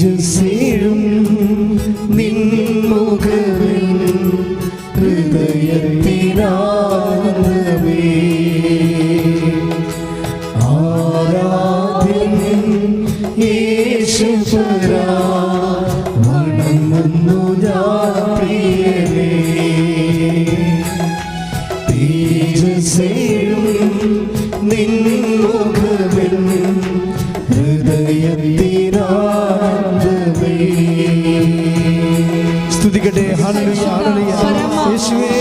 തേജസ്സേഴും നിൻമുഖവിൻ ഹൃദയത്തിനാനന്ദമേ ആരാധ്യൻ യേശുപരാ വണങ്ങുന്നു ഞാൻ പ്രിയനേ തേജസ്സേഴും നിൻമുഖവിൻ ഹൃദയത്തിനാനന്ദമേ സ്തുതിക്കട്ടെ ഹല്ലേലൂയ ഹല്ലേലൂയ യേശുവേ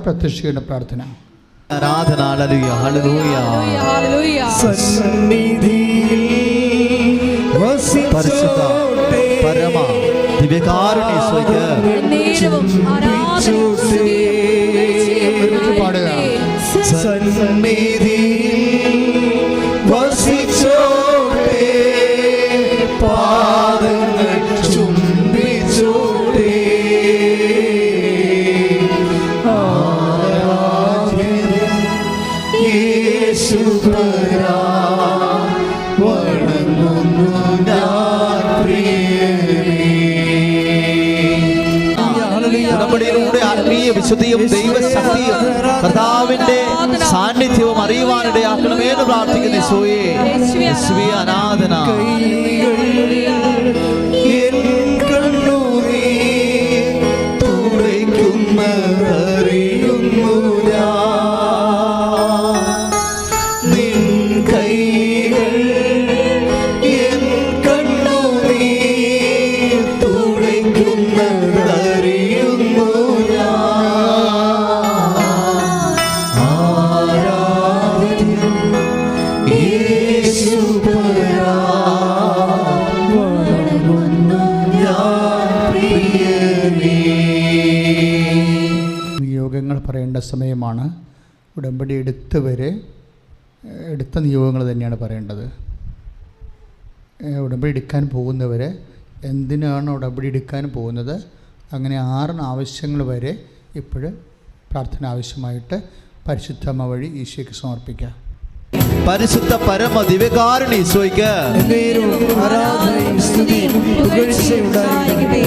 പ്രത്യക്ഷയുടെ പ്രാർത്ഥന. ആരാധന. ഹല്ലേലൂയ ഹല്ലേലൂയ ഹല്ലേലൂയ. സന്നിധിയിൽ പരിശുദ്ധ പരമ ദിവ്യകാരുണ്യ ഈശോയ്ക്ക് നേരവും ആരാധന പാടുക. സന്നിധിയിൽ വസിച്ചോട്ടെ പാദങ്ങൾ ചുംബിച്ചോട്ടെ യേശുപരാ വണങ്ങുന്നു ഞാൻ പ്രിയനേ. ഉടമ്പടിയിലൂടെ ആത്മീയ വിശുദ്ധിയും ദൈവശക്തിയും കർത്താവിന്റെ സാന്നിധ്യവും അറിയുവാനിടയാക്കണമെന്ന് പ്രാർത്ഥിക്കുന്ന യേശുവേ യേശുവേ ആരാധന. നിയോഗങ്ങൾ പറയേണ്ട സമയമാണ്. ഉടമ്പടി എടുത്ത നിയോഗങ്ങൾ തന്നെയാണ് പറയേണ്ടത്. ഉടമ്പടി എടുക്കാൻ പോകുന്നവർ എന്തിനാണ് ഉടമ്പടി എടുക്കാൻ പോകുന്നത്, അങ്ങനെ 6 ആവശ്യങ്ങൾ വരെ ഇപ്പോൾ പ്രാർത്ഥന ആവശ്യമായിട്ട് പരിശുദ്ധമ്മ വഴി ഈശോയ്ക്ക് സമർപ്പിക്കാം. പരിശുദ്ധ പരമ ദിവ്യകാരുണ്യ ഈശോയ്ക്ക് ആരാധനയും സ്തുതിയും പുകഴ്ചയും ഉണ്ടായിരിക്കട്ടെ.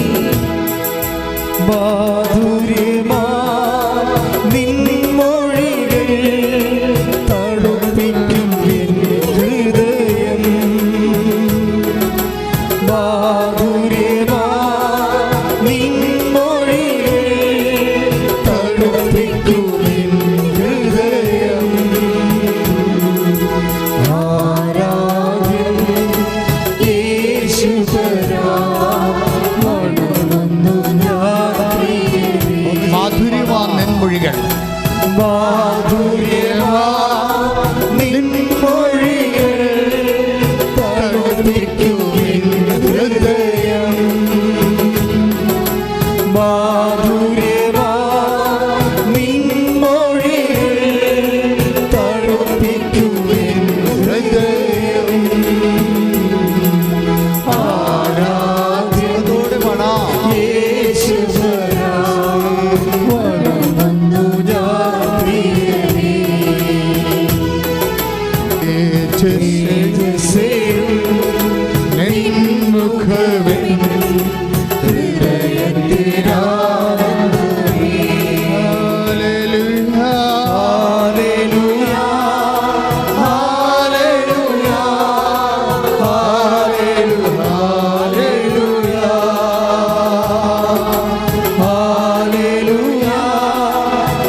മാധുര്യമാ നിൻമൊഴികൾ തണുപ്പിക്കും എൻ ഹൃദയം. മാധുര്യമാ നിൻമൊഴികൾ തണുപ്പിക്കും എൻ ഹൃദയം. ആരാധ്യൻ യേശുപരാ വണങ്ങുന്നു ഞാൻ പ്രിയനേ. മാധുര്യമാ നിൻമൊഴികൾ മാധുര്യമാ നിൻമൊഴികൾ തണുപ്പിക്കും എൻ ഹൃദയം. മാധുര്യമാ നിൻമൊഴികൾ തണുപ്പിക്കും എൻ ഹൃദയം. ആരാധ്യതോടെ യേശുപരാ വണങ്ങുന്നു ഞാൻ പ്രിയനേ. നിൻമുഖവിൻ ഹൃദയത്തിനാനന്ദമേ. ഹല്ലേലൂയ ഹല്ലേലൂയ ഹല്ലേലൂയ ഹല്ലേലൂയ ഹല്ലേലൂയ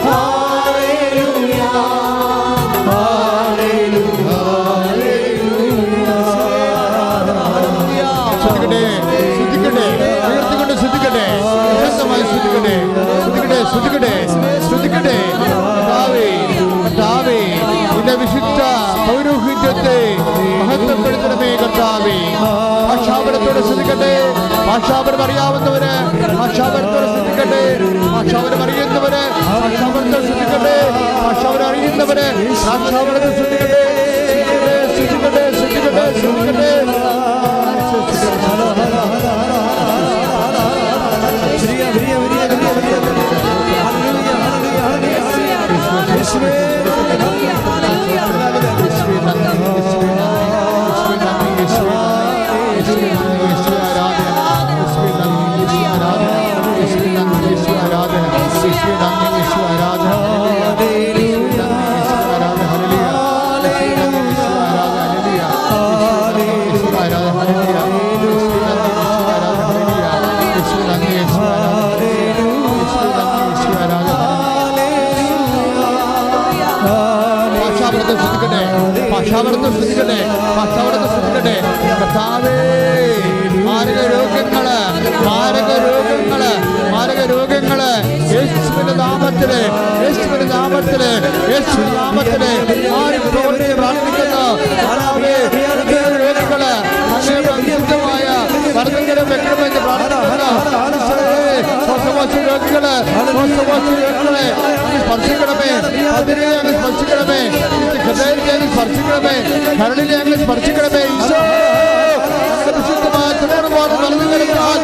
ഹല്ലേലൂയ ഹല്ലേലൂയ ശ്രദ്ധിക്കട്ടെ. ഭാഷാപരം അറിയാവുന്നവര് ഭാഷാപരത്തോടെ ശ്രദ്ധിക്കട്ടെ. ഭാഷാപരം അറിയുന്നവര് ഭാഷാപരത്തെ ശ്രദ്ധിക്കട്ടെ. ഭാഷാപരം അറിയുന്നവര് ഭാഷാപരത്തെ ശ്രദ്ധിക്കട്ടെ. ശ്രദ്ധിക്കട്ടെ, ശ്രദ്ധിക്കട്ടെ, ശ്രദ്ധിക്കട്ടെ. ഭാഷാവർത്തം ശ്രദ്ധിക്കട്ടെ. ഭാഷാവർത്തം ശ്രദ്ധിക്കട്ടെ. കർത്താവേ, മാരക രോഗങ്ങള് മാരക രോഗങ്ങള് മാരക രോഗങ്ങള് യേശുവിന്റെ നാമത്തില് യേശുവിന്റെ നാമത്തില് യേശുവിന്റെ നാമത്തില് മാറിപ്പോകട്ടെ പ്രാർത്ഥിക്കുന്നു. കർത്താവേ, രോഗങ്ങള് വിശുദ്ധമായ വർദ്ധനം വെക്കണമെന്ന് പ്രാർത്ഥിക്കുന്നു. രോഗികള് രോഗികളെ സ്പർശിക്കണമേ. അതിനെ അങ്ങ് സ്പർശിക്കണമേ. ഹൃദയത്തെ അങ്ങ് സ്പർശിക്കണമേ. കരളിനെ അങ്ങ് സ്പർശിക്കണമേ. ഈശോ, വിശുദ്ധമായ തുടർന്ന് വളർന്നു കിടക്കാൻ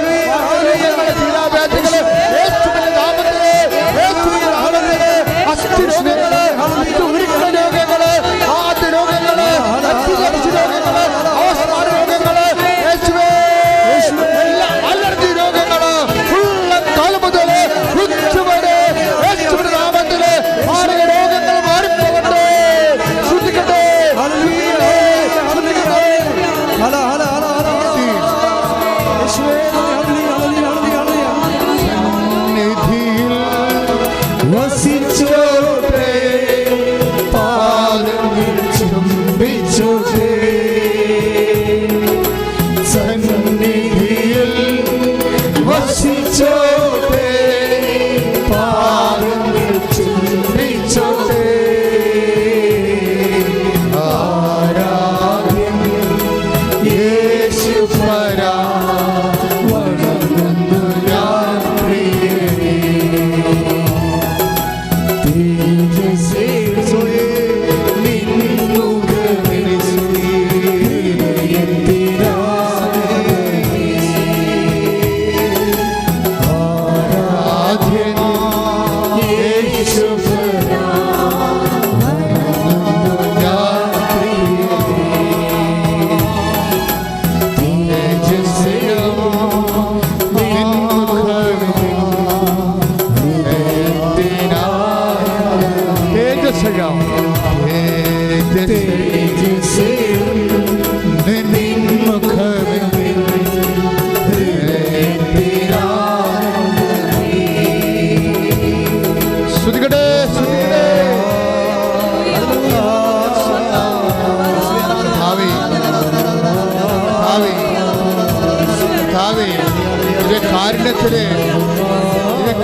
തീരാവ്യാധികള് യേശുവിന്റെ നാമത്തില് യേശുവിന്റെ നാമത്തില് അസ്ഥി രോഗങ്ങള് ഉരുക്ക രോഗങ്ങള് ആദ്യ രോഗങ്ങള് രോഗങ്ങള് അവസാന രോഗങ്ങള് യേശുവേ അലർജി രോഗങ്ങള് ഉള്ള കാലം മുതല് ഉച്ചവരെ യേശുവിന്റെ നാമത്തില് മാരക രോഗങ്ങൾ മാറിപ്പോകട്ടെ. ശ്രദ്ധിക്കട്ടെ. വസിച്ചോട്ടെ പാദങ്ങൾ ചുംബിച്ചോട്ടെ സന്നിധിയിൽ വസിച്ചോട്ടെ പാദങ്ങൾ ചുംബിച്ചോട്ടെ ആരാധ്യൻ യേശുപരാ വണങ്ങുന്നു ഞാൻ പ്രിയനേ.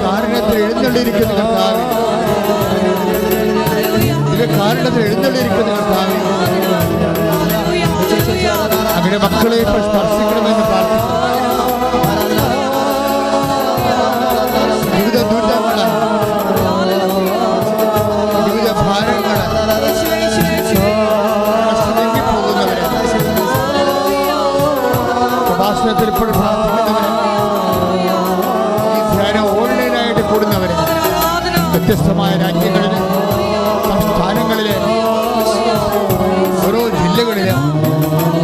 കാരുണ്യത്തിൽ എഴുന്നള്ളിയിരിക്കുന്ന കർത്താവേ, കാരുണ്യത്തിൽ എഴുന്നള്ളിയിരിക്കുന്ന കർത്താവേ, അങ്ങനെ മക്കളെ ഇപ്പോൾ സ്പർശിക്കണമെന്ന് പ്രാർത്ഥിക്കുന്നു. വിവിധ ദുരിതങ്ങള് വിവിധ ഭാരങ്ങള് പോകുന്നവരെ പ്രഭാഷണത്തിൽ ഇപ്പോൾ പ്രാർത്ഥിക്കുന്നവരെ ഓൺലൈനായിട്ട് കൂടുന്നവരെ വ്യത്യസ്തമായ രാജ്യങ്ങളില് സംസ്ഥാനങ്ങളില് ഓരോ ജില്ലകളില്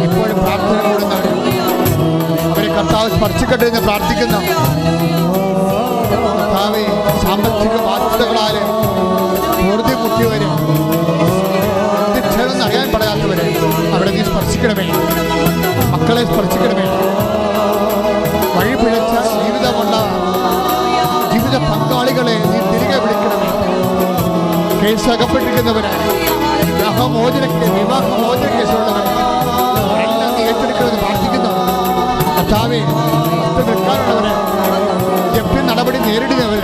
ഇപ്പോഴും പ്രാർത്ഥന കൂടുന്നവരെ അവരെ കർത്താവ് സ്പർശിക്കട്ടെ എന്ന് പ്രാർത്ഥിക്കുന്നു. കർത്താവെ, സാമ്പത്തിക ബാധ്യതകളാല് വെറുതെ മുട്ടിയവര് ക്ഷേമെന്ന് അറിയാൻ പറയാത്തവരെ അവിടെ നീ സ്പർശിക്കണമേ. മക്കളെ സ്പർശിക്കണമേ. വഴി പിഴച്ച ജീവിതമുള്ള ജീവിത പങ്കാളികളെ നീ തിരികെ വിളിക്കണമേ. കേസ് അകപ്പെട്ടിരിക്കുന്നവരെ, വിവാഹമോചന കേസുള്ളവരെ എല്ലാം നീ ഏറ്റെടുക്കണമെന്ന് പ്രാർത്ഥിക്കുന്നു. കർത്താവേ, നിൽക്കാനുള്ളവരെ ജപ്തി നടപടി നേരിടുന്നവരെ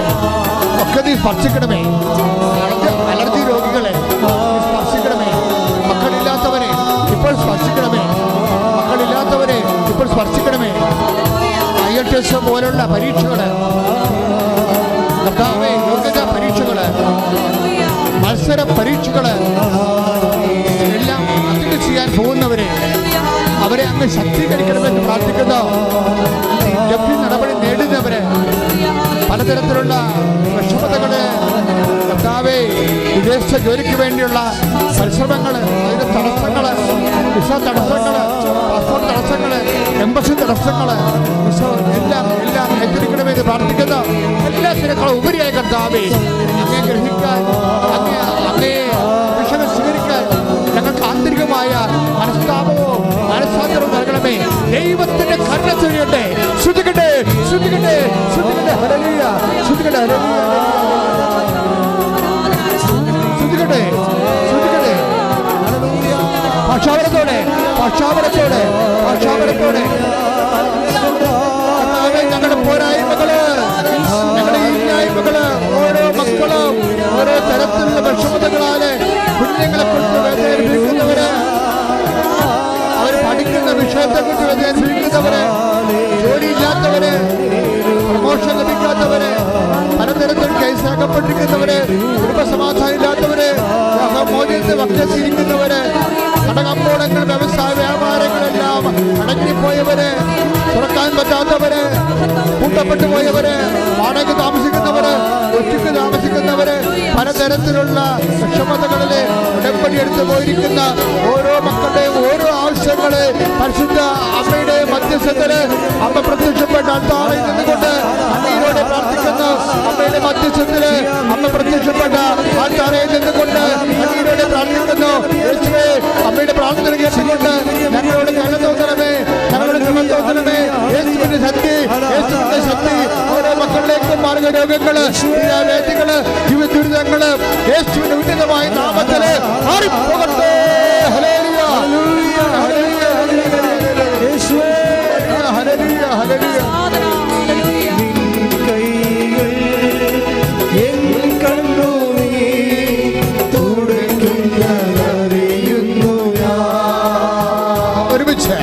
ഒക്കെ നീ സ്പർശിക്കണമേ. അലർജി രോഗികളെ സ്പർശിക്കണമേ. മക്കളില്ലാത്തവരെ ഇപ്പോൾ സ്പർശിക്കണമേ. മക്കളില്ലാത്തവരെ ഇപ്പോൾ സ്പർശിക്കണമേ. പോലുള്ള പരീക്ഷകള്, കർത്താവേ, യോഗ്യതാ പരീക്ഷകള്, മത്സര പരീക്ഷകള് എല്ലാം അറ്റൻഡ് ചെയ്യാൻ പോകുന്നവരെ അവരെ അങ്ങ് ശക്തീകരിക്കണമെന്ന് പ്രാർത്ഥിക്കുന്നു. ഇന്റർവ്യൂ നടപടി നേടുന്നവരെ പലതരത്തിലുള്ള വിഷമതകള്, കർത്താവേ, വിദേശ ജോലിക്ക് വേണ്ടിയുള്ള പരിശ്രമങ്ങള്, അതിന്റെ തടസ്സങ്ങള്, വിസ തടസ്സങ്ങള്, പാസ്പോർട്ട് തടസ്സങ്ങള്, എംബസി തടസ്സങ്ങള്, എല്ലാം ഏറ്റെടുക്കണമെന്ന് പ്രാർത്ഥിക്കുന്നു. എല്ലാത്തിനേക്കാളും ഉപരിയായി കർത്താവേ, അങ്ങേ ഗ്രഹിക്കാൻ, അങ്ങേ വിഷയം സ്വീകരിക്കാൻ ഞങ്ങൾക്ക് ആന്തരികമായ മനസ്താപവും മനസ്സാന്തരവും നൽകണമേ. ദൈവത്തിന്റെ കരുണ ചൊരിയട്ടെ. ശ്രുതികട്ടെ, ശ്രുതികട്ടെ, ശ്രുതികട്ടെ, ഹല്ലേലൂയ, ശ്രുതികട്ടെ, ഹല്ലേലൂയ, ശ്രുതികട്ടെ, ശ്രുതികട്ടെ, ഭാഷാവരത്തോടെ, ഭാഷാവരത്തോടെ, ഭാഷാവരത്തോടെ ഞങ്ങളുടെ പോരായ്മകള്, ഞങ്ങളുടെ ഇല്ലായ്മകള്, ഓരോ മക്കളും ഓരോ തരത്തിലുള്ള വിഷമതകളാല് കുഞ്ഞുങ്ങളെ കുറിച്ച് വേദനിപ്പിക്കുന്നവര്, അവർ പഠിക്കുന്ന വിഷയത്തെക്കുറിച്ച് വേദനിപ്പിക്കുന്നവര്, ജോലിയില്ലാത്തവര്, പ്രമോഷൻ ലഭിക്കാത്തവര്, പലതരത്തിൽ കേസ് അകപ്പെട്ടിരിക്കുന്നവര്, കുടുംബസമാധാനം ഇല്ലാത്തവര്, മോചനത്തെ വക്രത്തിരിക്കുന്നവര്, കടകമ്പോളങ്ങൾ, വ്യവസായ വ്യാപാരങ്ങളെല്ലാം അടങ്ങിപ്പോയവര്, തുറക്കാൻ പറ്റാത്തവര്, കൂട്ടപ്പെട്ടു പോയവര്, വാടക താമസിക്കുന്നവര്, ഒറ്റയ്ക്ക് താമസിക്കുന്നവര്, പലതരത്തിലുള്ള വിഷമതകളില് ഉടമ്പടി എടുത്തു പോയിരിക്കുന്ന ഓരോ മക്കളുടെയും ഓരോ ആവശ്യങ്ങള് പരിശുദ്ധ അമ്മയുടെ മധ്യസ്ഥത്തില് അമ്മ പ്രത്യക്ഷപ്പെട്ട താഴെ നിന്നുകൊണ്ട് അമ്മയോടെ പ്രാർത്ഥിക്കുന്നു. അമ്മയുടെ മധ്യസ്ഥത്തില് അമ്മ പ്രത്യക്ഷപ്പെട്ട താഴെ നിന്നുകൊണ്ട് അമ്മയോടെ പ്രാർത്ഥിക്കുന്നു. യേശുവേ, അമ്മയുടെ പ്രാർത്ഥന കേട്ടുകൊണ്ട് ഞങ്ങളോട് കരുണ തോന്നണമേ, ഞങ്ങളുടെ കൃപ തോന്നണമേ. യേശുവിന്റെ ശക്തി, യേശുവിന്റെ ശക്തി ഓരോ മക്കളിലേക്കും മാർഗരോഗങ്ങള്, വേദികള്, ദുരിതങ്ങള് യേശുവിന്റെ ഉന്നതമായ നാമത്തില് മാറിപ്പോകട്ടെ. ഹല്ലേലൂയ, ഹല്ലേലൂയ, ഹല്ലേലൂയ, യേശുവേ, ഹല്ലേലൂയ, ഹല്ലേലൂയ. ഒരുമിച്ച്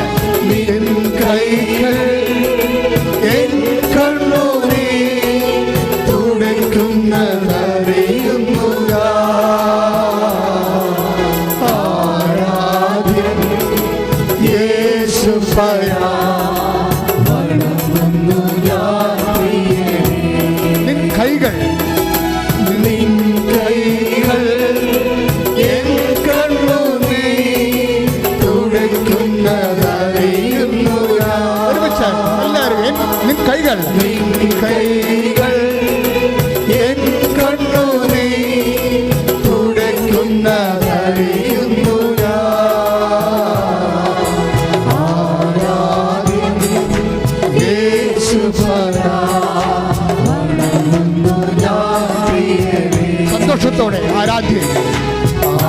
സന്തോഷത്തോടെ ആരാധ്യം,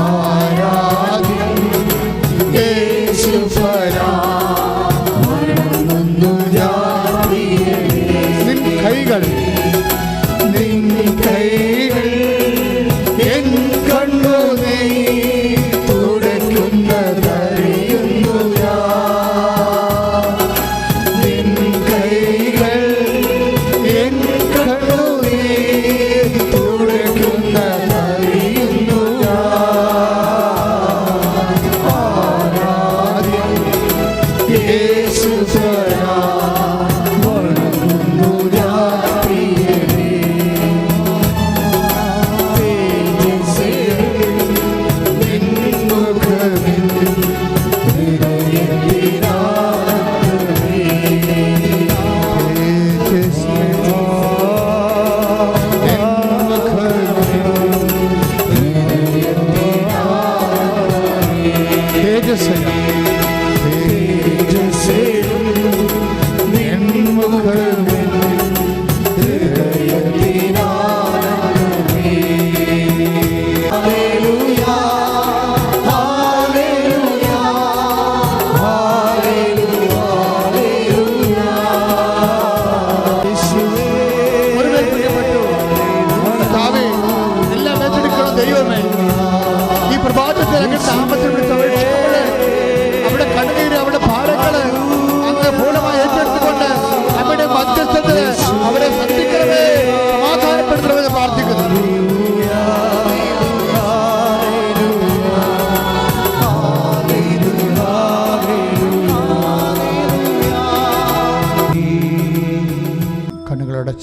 ആരാധ്യം യേശുപരാ. നിൻ കൈകൾ, നിൻ കൈകൾ എൻ കണ്ണുനീർ തുടയ്ക്കുന്നതറിയുന്നു ഞാൻ. നിൻ കൈകൾ എൻ കണ്ണുനീർ തുടയ്ക്കുന്നതറിയുന്നു ഞാൻ. ആരാധ്യം യേശുപരാ.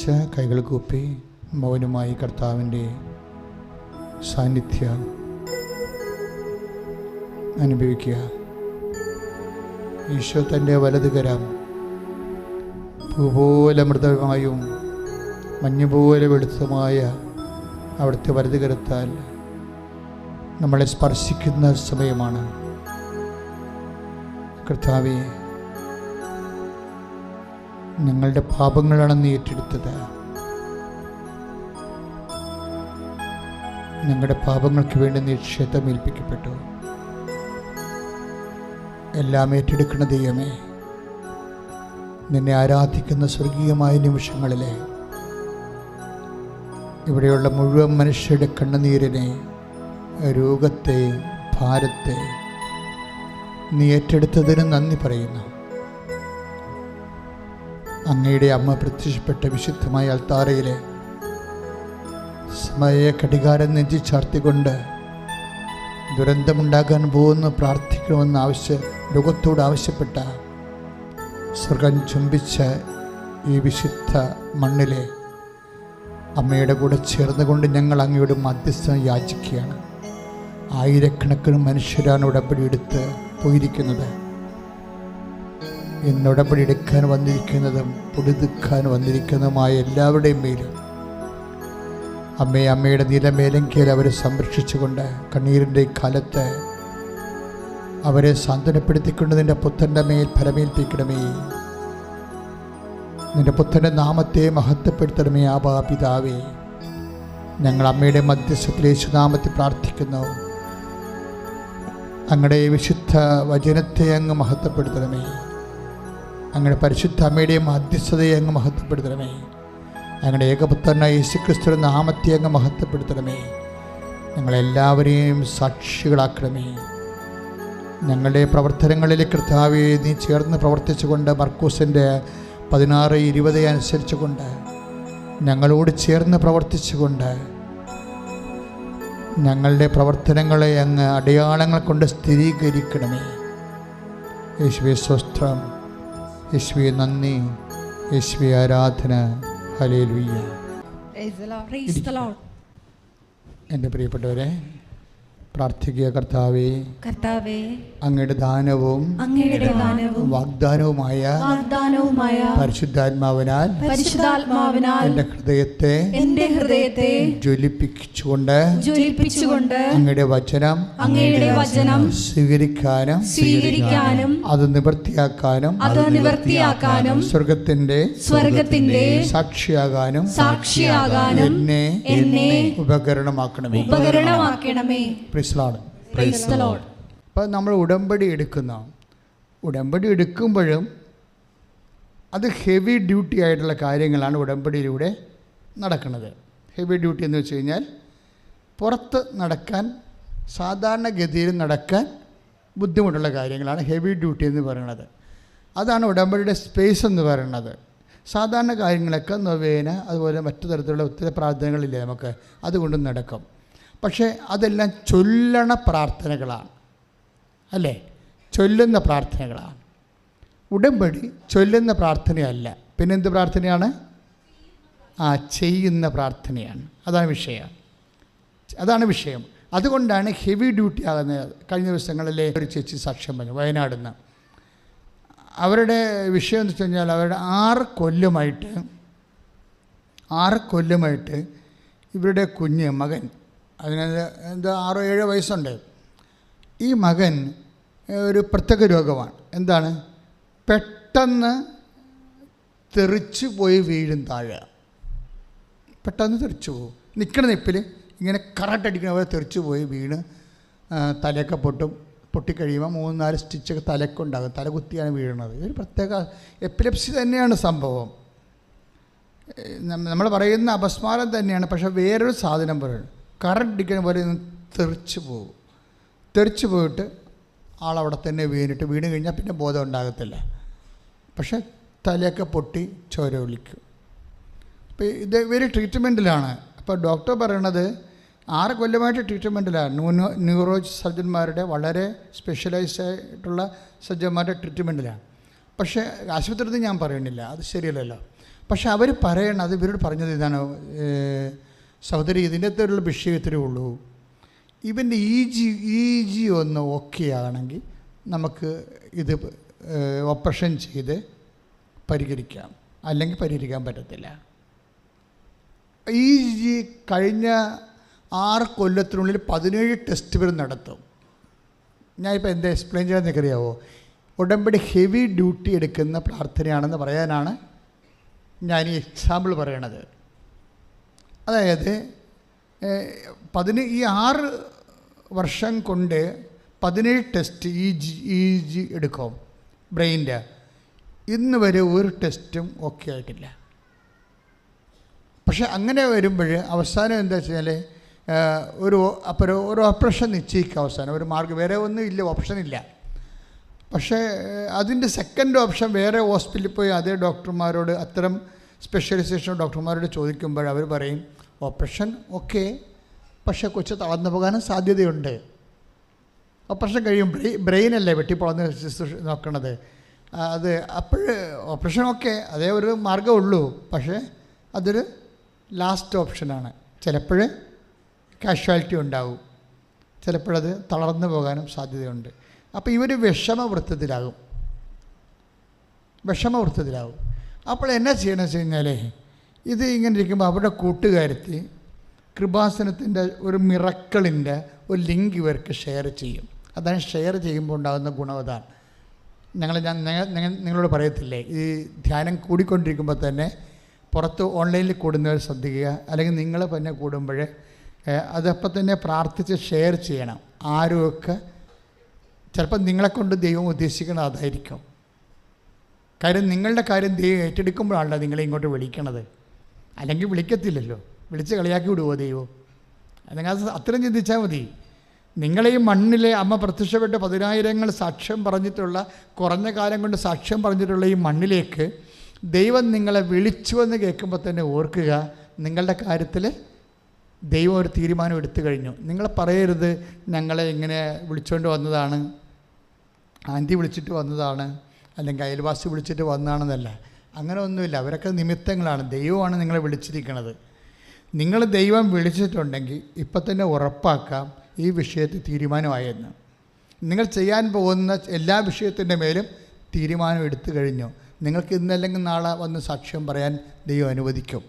തലകുനിച്ച് കൈകൾ കൂപ്പി മൗനമായി കർത്താവിൻ്റെ സാന്നിധ്യം അനുഭവിക്കുക. ഈശോ തൻ്റെ വലതുകരം പൂപോലെ മൃദുവായും മഞ്ഞുപോലെ വെളുത്തതുമായ അവിടുത്തെ വലതുകരത്താൽ നമ്മളെ സ്പർശിക്കുന്ന സമയമാണ്. കർത്താവേ, ഞങ്ങളുടെ പാപങ്ങളാണ് നീ ഏറ്റെടുത്തത്. ഞങ്ങളുടെ പാപങ്ങൾക്ക് വേണ്ടി നീ ക്ഷതമേൽപ്പിക്കപ്പെട്ടു. എല്ലാം ഏറ്റെടുക്കുന്ന ദൈവമേ, നിന്നെ ആരാധിക്കുന്ന സ്വർഗീയമായ നിമിഷങ്ങളിലെ ഇവിടെയുള്ള മുഴുവൻ മനുഷ്യരുടെ കണ്ണുനീരിനെ, രോഗത്തെ, ഭാരത്തെ നീ ഏറ്റെടുത്തതിന് നന്ദി പറയുന്നു. അങ്ങയുടെ അമ്മ പ്രത്യക്ഷപ്പെട്ട വിശുദ്ധമായ അൾത്താരയിലെ സമയ കടികാരം നെഞ്ചി ചാർത്തിക്കൊണ്ട് ദുരന്തമുണ്ടാകാൻ പോകുന്നു പ്രാർത്ഥിക്കണമെന്ന് ലോകത്തോട് ആവശ്യപ്പെട്ട സ്വർഗം ചുംബിച്ച ഈ വിശുദ്ധ മണ്ണിലെ അമ്മയുടെ കൂടെ ചേർന്നുകൊണ്ട് ഞങ്ങൾ അങ്ങയുടെ മധ്യസ്ഥം യാചിക്കുകയാണ്. ആയിരക്കണക്കിന് മനുഷ്യരാണ് ഉടമ്പടി എടുത്ത് പോയിരിക്കുന്നത്. ഇന്ന് ഉടമ്പടി എടുക്കാൻ വന്നിരിക്കുന്നതും പൊടിതുക്കാൻ വന്നിരിക്കുന്നതുമായ എല്ലാവരുടെയും മേലും അമ്മയുടെ നിലമേലെങ്കിൽ അവരെ സംരക്ഷിച്ചുകൊണ്ട് കണ്ണീരിൻ്റെ കാലത്ത് അവരെ സാന്ത്വനപ്പെടുത്തിക്കൊണ്ട് നിൻ്റെ പുത്രൻ്റെ മേൽ ഫലമേൽപ്പിക്കണമേ. നിൻ്റെ പുത്രൻ്റെ നാമത്തെ മഹത്വപ്പെടുത്തണമേ. ആബാ പിതാവേ, ഞങ്ങൾ അമ്മയുടെ മധ്യസ്ഥത്തിൽ യേശുനാമത്തിൽ പ്രാർത്ഥിക്കുന്നു. അങ്ങയുടെ വിശുദ്ധ വചനത്തെ അങ്ങ് മഹത്വപ്പെടുത്തണമേ. അങ്ങയുടെ പരിശുദ്ധ അമ്മയുടെ മധ്യസ്ഥതയെ അങ്ങ് മഹത്വപ്പെടുത്തണമേ. ഞങ്ങളുടെ ഏകപുത്രനായ യേശുക്രിസ്തുവിന്റെ നാമത്തെ അങ്ങ് മഹത്വപ്പെടുത്തണമേ. ഞങ്ങളെല്ലാവരെയും സാക്ഷികളാക്കണമേ. ഞങ്ങളുടെ പ്രവർത്തനങ്ങളിൽ കർത്താവെ നീ ചേർന്ന് പ്രവർത്തിച്ചുകൊണ്ട് മർക്കോസിൻ്റെ 16:20 അനുസരിച്ചുകൊണ്ട് ഞങ്ങളോട് ചേർന്ന് പ്രവർത്തിച്ചുകൊണ്ട് ഞങ്ങളുടെ പ്രവർത്തനങ്ങളെ അങ്ങ് അടയാളങ്ങൾ കൊണ്ട് സ്ഥിരീകരിക്കണമേ. യേശുവേ സ്തോത്രം, യേശുവേ നന്ദി, യേശുവേ ആരാധന. ഹല്ലേലൂയ. Praise the Lord. എൻ്റെ പ്രിയപ്പെട്ടവരെ, പ്രാർത്ഥിക്കുക. കർത്താവേ, അങ്ങയുടെ ദാനവും വാഗ്ദാനവുമായ പരിശുദ്ധാത്മാവിനാൽ എൻ്റെ ഹൃദയത്തെ ജ്വലിപ്പിച്ചുകൊണ്ട് അങ്ങയുടെ വചനം സ്വീകരിക്കാനും അത് നിവൃത്തിയാക്കാനും സ്വർഗത്തിന്റെ സാക്ഷിയാകാനും എന്നെ ഉപകരണമാക്കണമേ. അപ്പോൾ നമ്മൾ ഉടമ്പടി എടുക്കുമ്പോഴും അത് ഹെവി ഡ്യൂട്ടി ആയിട്ടുള്ള കാര്യങ്ങളാണ് ഉടമ്പടിയിലൂടെ നടക്കുന്നത്. ഹെവി ഡ്യൂട്ടി എന്ന് വെച്ച് കഴിഞ്ഞാൽ പുറത്ത് നടക്കാൻ, സാധാരണഗതിയിൽ നടക്കാൻ ബുദ്ധിമുട്ടുള്ള കാര്യങ്ങളാണ് ഹെവി ഡ്യൂട്ടി എന്ന് പറയുന്നത്. അതാണ് ഉടമ്പടിയുടെ സ്പേസ് എന്ന് പറയുന്നത്. സാധാരണ കാര്യങ്ങളൊക്കെ നൊവേന അതുപോലെ മറ്റു തരത്തിലുള്ള ഒത്തിരി പ്രാർത്ഥനകളില്ലേ നമുക്ക്, അതുകൊണ്ട് നടക്കും. പക്ഷേ അതെല്ലാം ചൊല്ലണ പ്രാർത്ഥനകളാണ്, അല്ലേ? ചൊല്ലുന്ന പ്രാർത്ഥനകളാണ്. ഉടമ്പടി ചൊല്ലുന്ന പ്രാർത്ഥനയല്ല. പിന്നെന്ത് പ്രാർത്ഥനയാണ്? ചെയ്യുന്ന പ്രാർത്ഥനയാണ്. അതാണ് വിഷയം. അതുകൊണ്ടാണ് ഹെവി ഡ്യൂട്ടി ആകുന്നത്. കഴിഞ്ഞ ദിവസങ്ങളിലെ ഒരു ചേച്ചി സാക്ഷ്യം പറഞ്ഞു, വയനാട് നിന്ന്. അവരുടെ വിഷയം എന്ന് വെച്ച് കഴിഞ്ഞാൽ അവരുടെ 6 കൊല്ലമായിട്ട് ഇവരുടെ കുഞ്ഞ് മകൻ, അതിന് 6-7 വയസ്സുണ്ട്. ഈ മകൻ ഒരു പ്രത്യേക രോഗമാണ്. എന്താണ്? പെട്ടെന്ന് തെറിച്ച് പോയി വീഴും താഴെ. പെട്ടെന്ന് തെറിച്ച് പോകും. നിൽക്കണ നിപ്പിൽ ഇങ്ങനെ കറക്റ്റടിക്കണ പോലെ തെറിച്ച് പോയി വീണ് തലയൊക്കെ പൊട്ടിക്കഴിയുമ്പോൾ 3-4 സ്റ്റിച്ചൊക്കെ തലക്കുണ്ടാകും. തലകുത്തിയാണ് വീഴുന്നത്. ഇതൊരു പ്രത്യേക എപ്പിലെപ്സി തന്നെയാണ് സംഭവം. നമ്മൾ പറയുന്ന അപസ്മാരം തന്നെയാണ്. പക്ഷേ വേറൊരു സാധനം പറയുന്നത്, കറക്റ്റടിക്കുന്ന പോലെ തെറിച്ച് പോയിട്ട് ആളവിടെ തന്നെ വീണ് കഴിഞ്ഞാൽ പിന്നെ ബോധം ഉണ്ടാകത്തില്ല. പക്ഷേ തലയൊക്കെ പൊട്ടി ചോര ഒലിക്കും. അപ്പോൾ ഇത് ഇവർ ട്രീറ്റ്മെൻറ്റിലാണ്. അപ്പോൾ ഡോക്ടർ പറയണത് 6 കൊല്ലമായിട്ട് ട്രീറ്റ്മെൻറ്റിലാണ്. ന്യൂറോ സർജന്മാരുടെ വളരെ സ്പെഷ്യലൈസ്ഡ് ആയിട്ടുള്ള സർജന്മാരുടെ ട്രീറ്റ്മെൻറ്റിലാണ്. പക്ഷേ ആശുപത്രിയിൽ ഞാൻ പറയണില്ല, അത് ശരിയല്ലല്ലോ. പക്ഷെ അവർ പറയണത്, ഇവരോട് പറഞ്ഞത് ഇതാണ്, സഹോദരി ഇതിൻ്റെ അകത്തുള്ള വിഷയം ഇത്രയേ ഉള്ളൂ, ഇവൻ്റെ ഇ ജി ഒന്ന് ഓക്കെ ആണെങ്കിൽ നമുക്ക് ഇത് ഓപ്പറേഷൻ ചെയ്ത് പരിഹരിക്കാം, അല്ലെങ്കിൽ പരിഹരിക്കാൻ പറ്റത്തില്ല. ഈ കഴിഞ്ഞ 6 കൊല്ലത്തിനുള്ളിൽ 17 ടെസ്റ്റുകൾ നടത്തും. ഞാനിപ്പോൾ എന്താ എക്സ്പ്ലെയിൻ ചെയ്യാൻ നിങ്ങൾക്കറിയാവോ? ഉടമ്പടി ഹെവി ഡ്യൂട്ടി എടുക്കുന്ന പ്രാർത്ഥനയാണെന്ന് പറയാനാണ് ഞാൻ ഈ എക്സാമ്പിൾ പറയണത്. അതായത് ഈ 6 വർഷം കൊണ്ട് 17 ടെസ്റ്റ് ഇ ജി എടുക്കും ബ്രെയിൻ്റെ. ഇന്ന് വരെ ഒരു ടെസ്റ്റും ഓക്കെ ആയിട്ടില്ല. പക്ഷെ അങ്ങനെ വരുമ്പോൾ അവസാനം എന്താ വെച്ചാൽ ഒരു ഓപ്പറേഷൻ നിശ്ചയിക്കുക. അവസാനം ഒരു മാർഗ്ഗം, വേറെ ഒന്നും ഇല്ല, ഓപ്ഷൻ ഇല്ല. പക്ഷേ അതിൻ്റെ സെക്കൻഡ് ഓപ്ഷൻ വേറെ ഹോസ്പിറ്റലിൽ പോയി അതേ ഡോക്ടർമാരോട്, അത്തരം സ്പെഷ്യലൈസേഷൻ ഡോക്ടർമാരോട് ചോദിക്കുമ്പോൾ അവർ പറയും ഓപ്പറേഷൻ ഓക്കെ, പക്ഷേ കൊച്ചു തളർന്നു പോകാനും സാധ്യതയുണ്ട്. ഓപ്പറേഷൻ കഴിയും, ബ്രെയിനല്ലേ വെട്ടിപ്പോകുന്ന നോക്കണത്. അത് അപ്പോൾ ഓപ്പറേഷൻ ഓക്കെ, അതേ ഒരു മാർഗ്ഗമുള്ളൂ. പക്ഷേ അതൊരു ലാസ്റ്റ് ഓപ്ഷനാണ്. ചിലപ്പോൾ കാഷ്വാലിറ്റി ഉണ്ടാവും, ചിലപ്പോഴത് തളർന്നു പോകാനും സാധ്യതയുണ്ട്. അപ്പോൾ ഇവർ വിഷമവൃത്തത്തിലാകും. അപ്പോൾ എന്നാ ചെയ്യണമെന്ന് വെച്ച് കഴിഞ്ഞാൽ, ഇത് ഇങ്ങനെ ഇരിക്കുമ്പോൾ അവരുടെ കൂട്ടുകാരത്തി കൃപാസനത്തിൻ്റെ ഒരു മിറക്കിളിൻ്റെ ഒരു ലിങ്ക് ഇവർക്ക് ഷെയർ ചെയ്യും. അതാണ് ഷെയർ ചെയ്യുമ്പോൾ ഉണ്ടാകുന്ന ഗുണം. അതാണ് ഞാൻ നിങ്ങളോട് പറയത്തില്ലേ, ഈ ധ്യാനം കൂടിക്കൊണ്ടിരിക്കുമ്പോൾ തന്നെ പുറത്ത് ഓൺലൈനിൽ കൂടുന്നവർ ശ്രദ്ധിക്കുക, അല്ലെങ്കിൽ നിങ്ങൾ തന്നെ കൂടുമ്പോൾ അതപ്പം തന്നെ പ്രാർത്ഥിച്ച് ഷെയർ ചെയ്യണം. ആരുമൊക്കെ ചിലപ്പോൾ നിങ്ങളെക്കൊണ്ട് ദൈവം ഉദ്ദേശിക്കുന്നത് അതായിരിക്കും. കാര്യം നിങ്ങളുടെ കാര്യം ദൈവം ഏറ്റെടുക്കുമ്പോഴാണല്ലോ നിങ്ങളെ ഇങ്ങോട്ട് വിളിക്കണത്. അല്ലെങ്കിൽ വിളിക്കത്തില്ലല്ലോ, വിളിച്ച് കളിയാക്കി വിടുമോ ദൈവം? അല്ലെങ്കിൽ അത് അത്രയും ചിന്തിച്ചാൽ മതി. നിങ്ങളെ ഈ മണ്ണിലെ അമ്മ പ്രത്യക്ഷപ്പെട്ട് 10,000 സാക്ഷ്യം പറഞ്ഞിട്ടുള്ള, കുറഞ്ഞ കാലം കൊണ്ട് സാക്ഷ്യം പറഞ്ഞിട്ടുള്ള ഈ മണ്ണിലേക്ക് ദൈവം നിങ്ങളെ വിളിച്ചുവെന്ന് കേൾക്കുമ്പോൾ തന്നെ ഓർക്കുക, നിങ്ങളുടെ കാര്യത്തിൽ ദൈവം ഒരു തീരുമാനം എടുത്തു കഴിഞ്ഞു. നിങ്ങൾ പറയരുത് ഞങ്ങളെ ഇങ്ങനെ വിളിച്ചുകൊണ്ട് വന്നതാണ്, ആൻറ്റി വിളിച്ചിട്ട് വന്നതാണ്, അല്ലെങ്കിൽ അയൽവാസി വിളിച്ചിട്ട് വന്നതാണെന്നല്ല. അങ്ങനെ ഒന്നുമില്ല. അവരൊക്കെ നിമിത്തങ്ങളാണ്. ദൈവമാണ് നിങ്ങളെ വിളിച്ചിരിക്കുന്നത്. നിങ്ങൾ ദൈവം വിളിച്ചിട്ടുണ്ടെങ്കിൽ ഇപ്പം തന്നെ ഉറപ്പാക്കാം ഈ വിഷയത്തിൽ തീരുമാനമായെന്ന്. നിങ്ങൾ ചെയ്യാൻ പോകുന്ന എല്ലാ വിഷയത്തിൻ്റെ മേലും തീരുമാനം എടുത്തു കഴിഞ്ഞു. നിങ്ങൾക്ക് ഇന്നല്ലെങ്കിൽ നാളെ വന്ന് സാക്ഷ്യം പറയാൻ ദൈവം അനുവദിക്കും.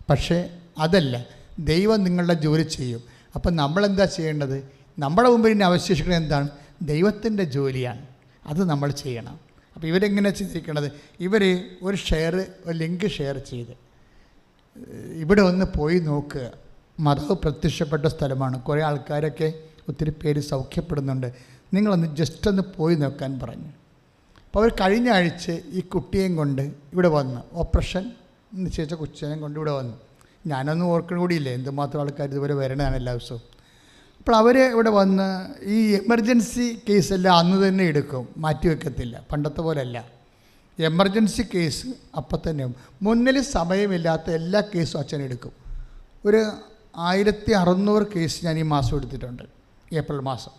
പക്ഷേ അതല്ല, ദൈവം നിങ്ങളുടെ ജോലി ചെയ്യും. അപ്പം നമ്മളെന്താ ചെയ്യേണ്ടത്? നമ്മുടെ മുമ്പിൽ ഇനി അവശേഷിക്കുന്നത് എന്താണ്? ദൈവത്തിൻ്റെ ജോലിയാണ്. അത് നമ്മൾ ചെയ്യണം. അപ്പോൾ ഇവരെങ്ങനെ ചെയ്തിരിക്കണത്? ഇവർ ഒരു ലിങ്ക് ഷെയർ ചെയ്ത് ഇവിടെ ഒന്ന് പോയി നോക്കുക. മാതാവ് പ്രത്യക്ഷപ്പെട്ട സ്ഥലമാണ്. കുറേ ആൾക്കാരൊക്കെ ഒത്തിരി പേര് സൗഖ്യപ്പെടുന്നുണ്ട്. നിങ്ങളൊന്ന് ജസ്റ്റ് ഒന്ന് പോയി നോക്കാൻ പറഞ്ഞു. അപ്പോൾ അവർ കഴിഞ്ഞ ആഴ്ച ഈ കുട്ടിയെയും കൊണ്ട് ഇവിടെ വന്ന്, ഓപ്പറേഷൻ നിശ്ചയിച്ച കൊച്ചിനെയും കൊണ്ട് ഇവിടെ വന്നു. ഞാനൊന്നും ഓർക്കണം കൂടിയില്ല എന്തുമാത്രം ആൾക്കാർ ഇതുവരെ വരണതാണ് എല്ലാ ദിവസവും. അപ്പോൾ അവർ ഇവിടെ വന്ന് ഈ എമർജൻസി കേസെല്ലാം അന്ന് തന്നെ എടുക്കും, മാറ്റി വെക്കത്തില്ല. പണ്ടത്തെ പോലെയല്ല. എമർജൻസി കേസ് അപ്പം തന്നെ, മുന്നിൽ സമയമില്ലാത്ത എല്ലാ കേസും അച്ഛൻ എടുക്കും. ഒരു 1600 കേസ് ഞാൻ ഈ മാസം എടുത്തിട്ടുണ്ട്. ഏപ്രിൽ മാസം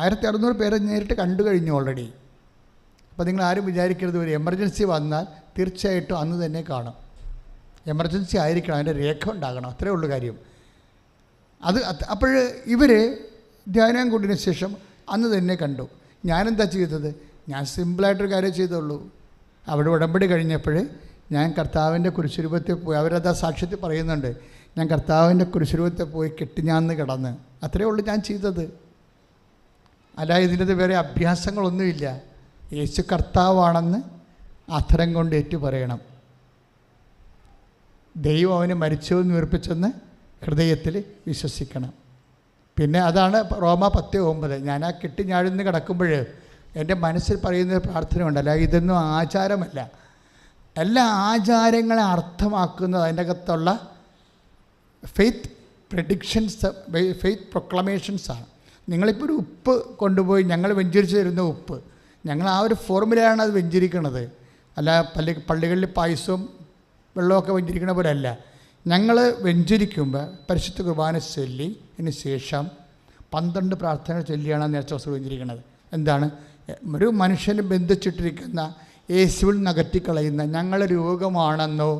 1600 പേരെ നേരിട്ട് കണ്ടു കഴിഞ്ഞു ഓൾറെഡി. അപ്പോൾ നിങ്ങൾ ആരും വിചാരിക്കരുത് ഒരു എമർജൻസി വന്നാൽ തീർച്ചയായിട്ടും അന്ന് തന്നെ കാണും. എമർജൻസി ആയിരിക്കണം, അതിൻ്റെ രേഖ ഉണ്ടാകണം, അത്രേ ഉള്ളൂ കാര്യം. അപ്പോൾ ഇവർ ധ്യാനം കൂടിയതിന് ശേഷം അന്ന് തന്നെ കണ്ടു. ഞാനെന്താ ചെയ്തത്? ഞാൻ സിമ്പിളായിട്ടൊരു കാര്യം ചെയ്തുള്ളൂ. അവിടെ ഉടമ്പടി കഴിഞ്ഞപ്പോൾ ഞാൻ കർത്താവിൻ്റെ കുരിശുരൂപത്തിൽ പോയി, അവരത് ആ സാക്ഷ്യത്തിൽ പറയുന്നുണ്ട്, ഞാൻ കർത്താവിൻ്റെ കുരിശുരൂപത്തിൽ പോയി കെട്ടിഞ്ഞാന്ന് കിടന്ന്. അത്രയേ ഉള്ളൂ ഞാൻ ചെയ്തത്. അല്ല ഇതിൻ്റെ വേറെ അഭ്യാസങ്ങളൊന്നുമില്ല. യേശു കർത്താവാണെന്ന് അധരം കൊണ്ട് ഏറ്റു പറയണം. ദൈവം അവനെ മരിച്ചവെന്ന് ഉയർപ്പിച്ചെന്ന് ഹൃദയത്തിൽ വിശ്വസിക്കണം. പിന്നെ അതാണ് റോമ 10:9. ഞാൻ ആ കെട്ടിഞ്ഞാഴ്ന്ന് കിടക്കുമ്പോൾ എൻ്റെ മനസ്സിൽ പറയുന്ന പ്രാർത്ഥനയുണ്ട്. അല്ല ഇതൊന്നും ആചാരമല്ല. എല്ലാ ആചാരങ്ങളെ അർത്ഥമാക്കുന്നത് അതിൻ്റെ അകത്തുള്ള ഫെയ്ത്ത് പ്രഡിക്ഷൻസ്, ഫെയ്ത്ത് പ്രൊക്ലമേഷൻസാണ്. നിങ്ങളിപ്പോൾ ഒരു ഉപ്പ് കൊണ്ടുപോയി ഞങ്ങൾ വെഞ്ചരിച്ച് തരുന്ന ഉപ്പ്, ഞങ്ങൾ ആ ഒരു ഫോർമുലയാണ് അത് വെഞ്ചരിക്കണത്. അല്ല പള്ളികളിൽ പായസവും വെള്ളമൊക്കെ വെഞ്ചരിക്കണ പോലെ അല്ല. ഞങ്ങൾ വെഞ്ചരിക്കുമ്പോൾ പരിശുദ്ധ കുർബാന ചൊല്ലി അതിന് ശേഷം 12 പ്രാർത്ഥനകൾ ചൊല്ലിയാണ് നേർച്ച വസ്തു വെഞ്ചരിക്കണത്. എന്താണ്? ഒരു മനുഷ്യന് ബന്ധിച്ചിട്ടിരിക്കുന്ന യേശുവിൽ നിന്ന് അകറ്റിക്കളയുന്ന, ഞങ്ങൾ രോഗമാണെന്നോ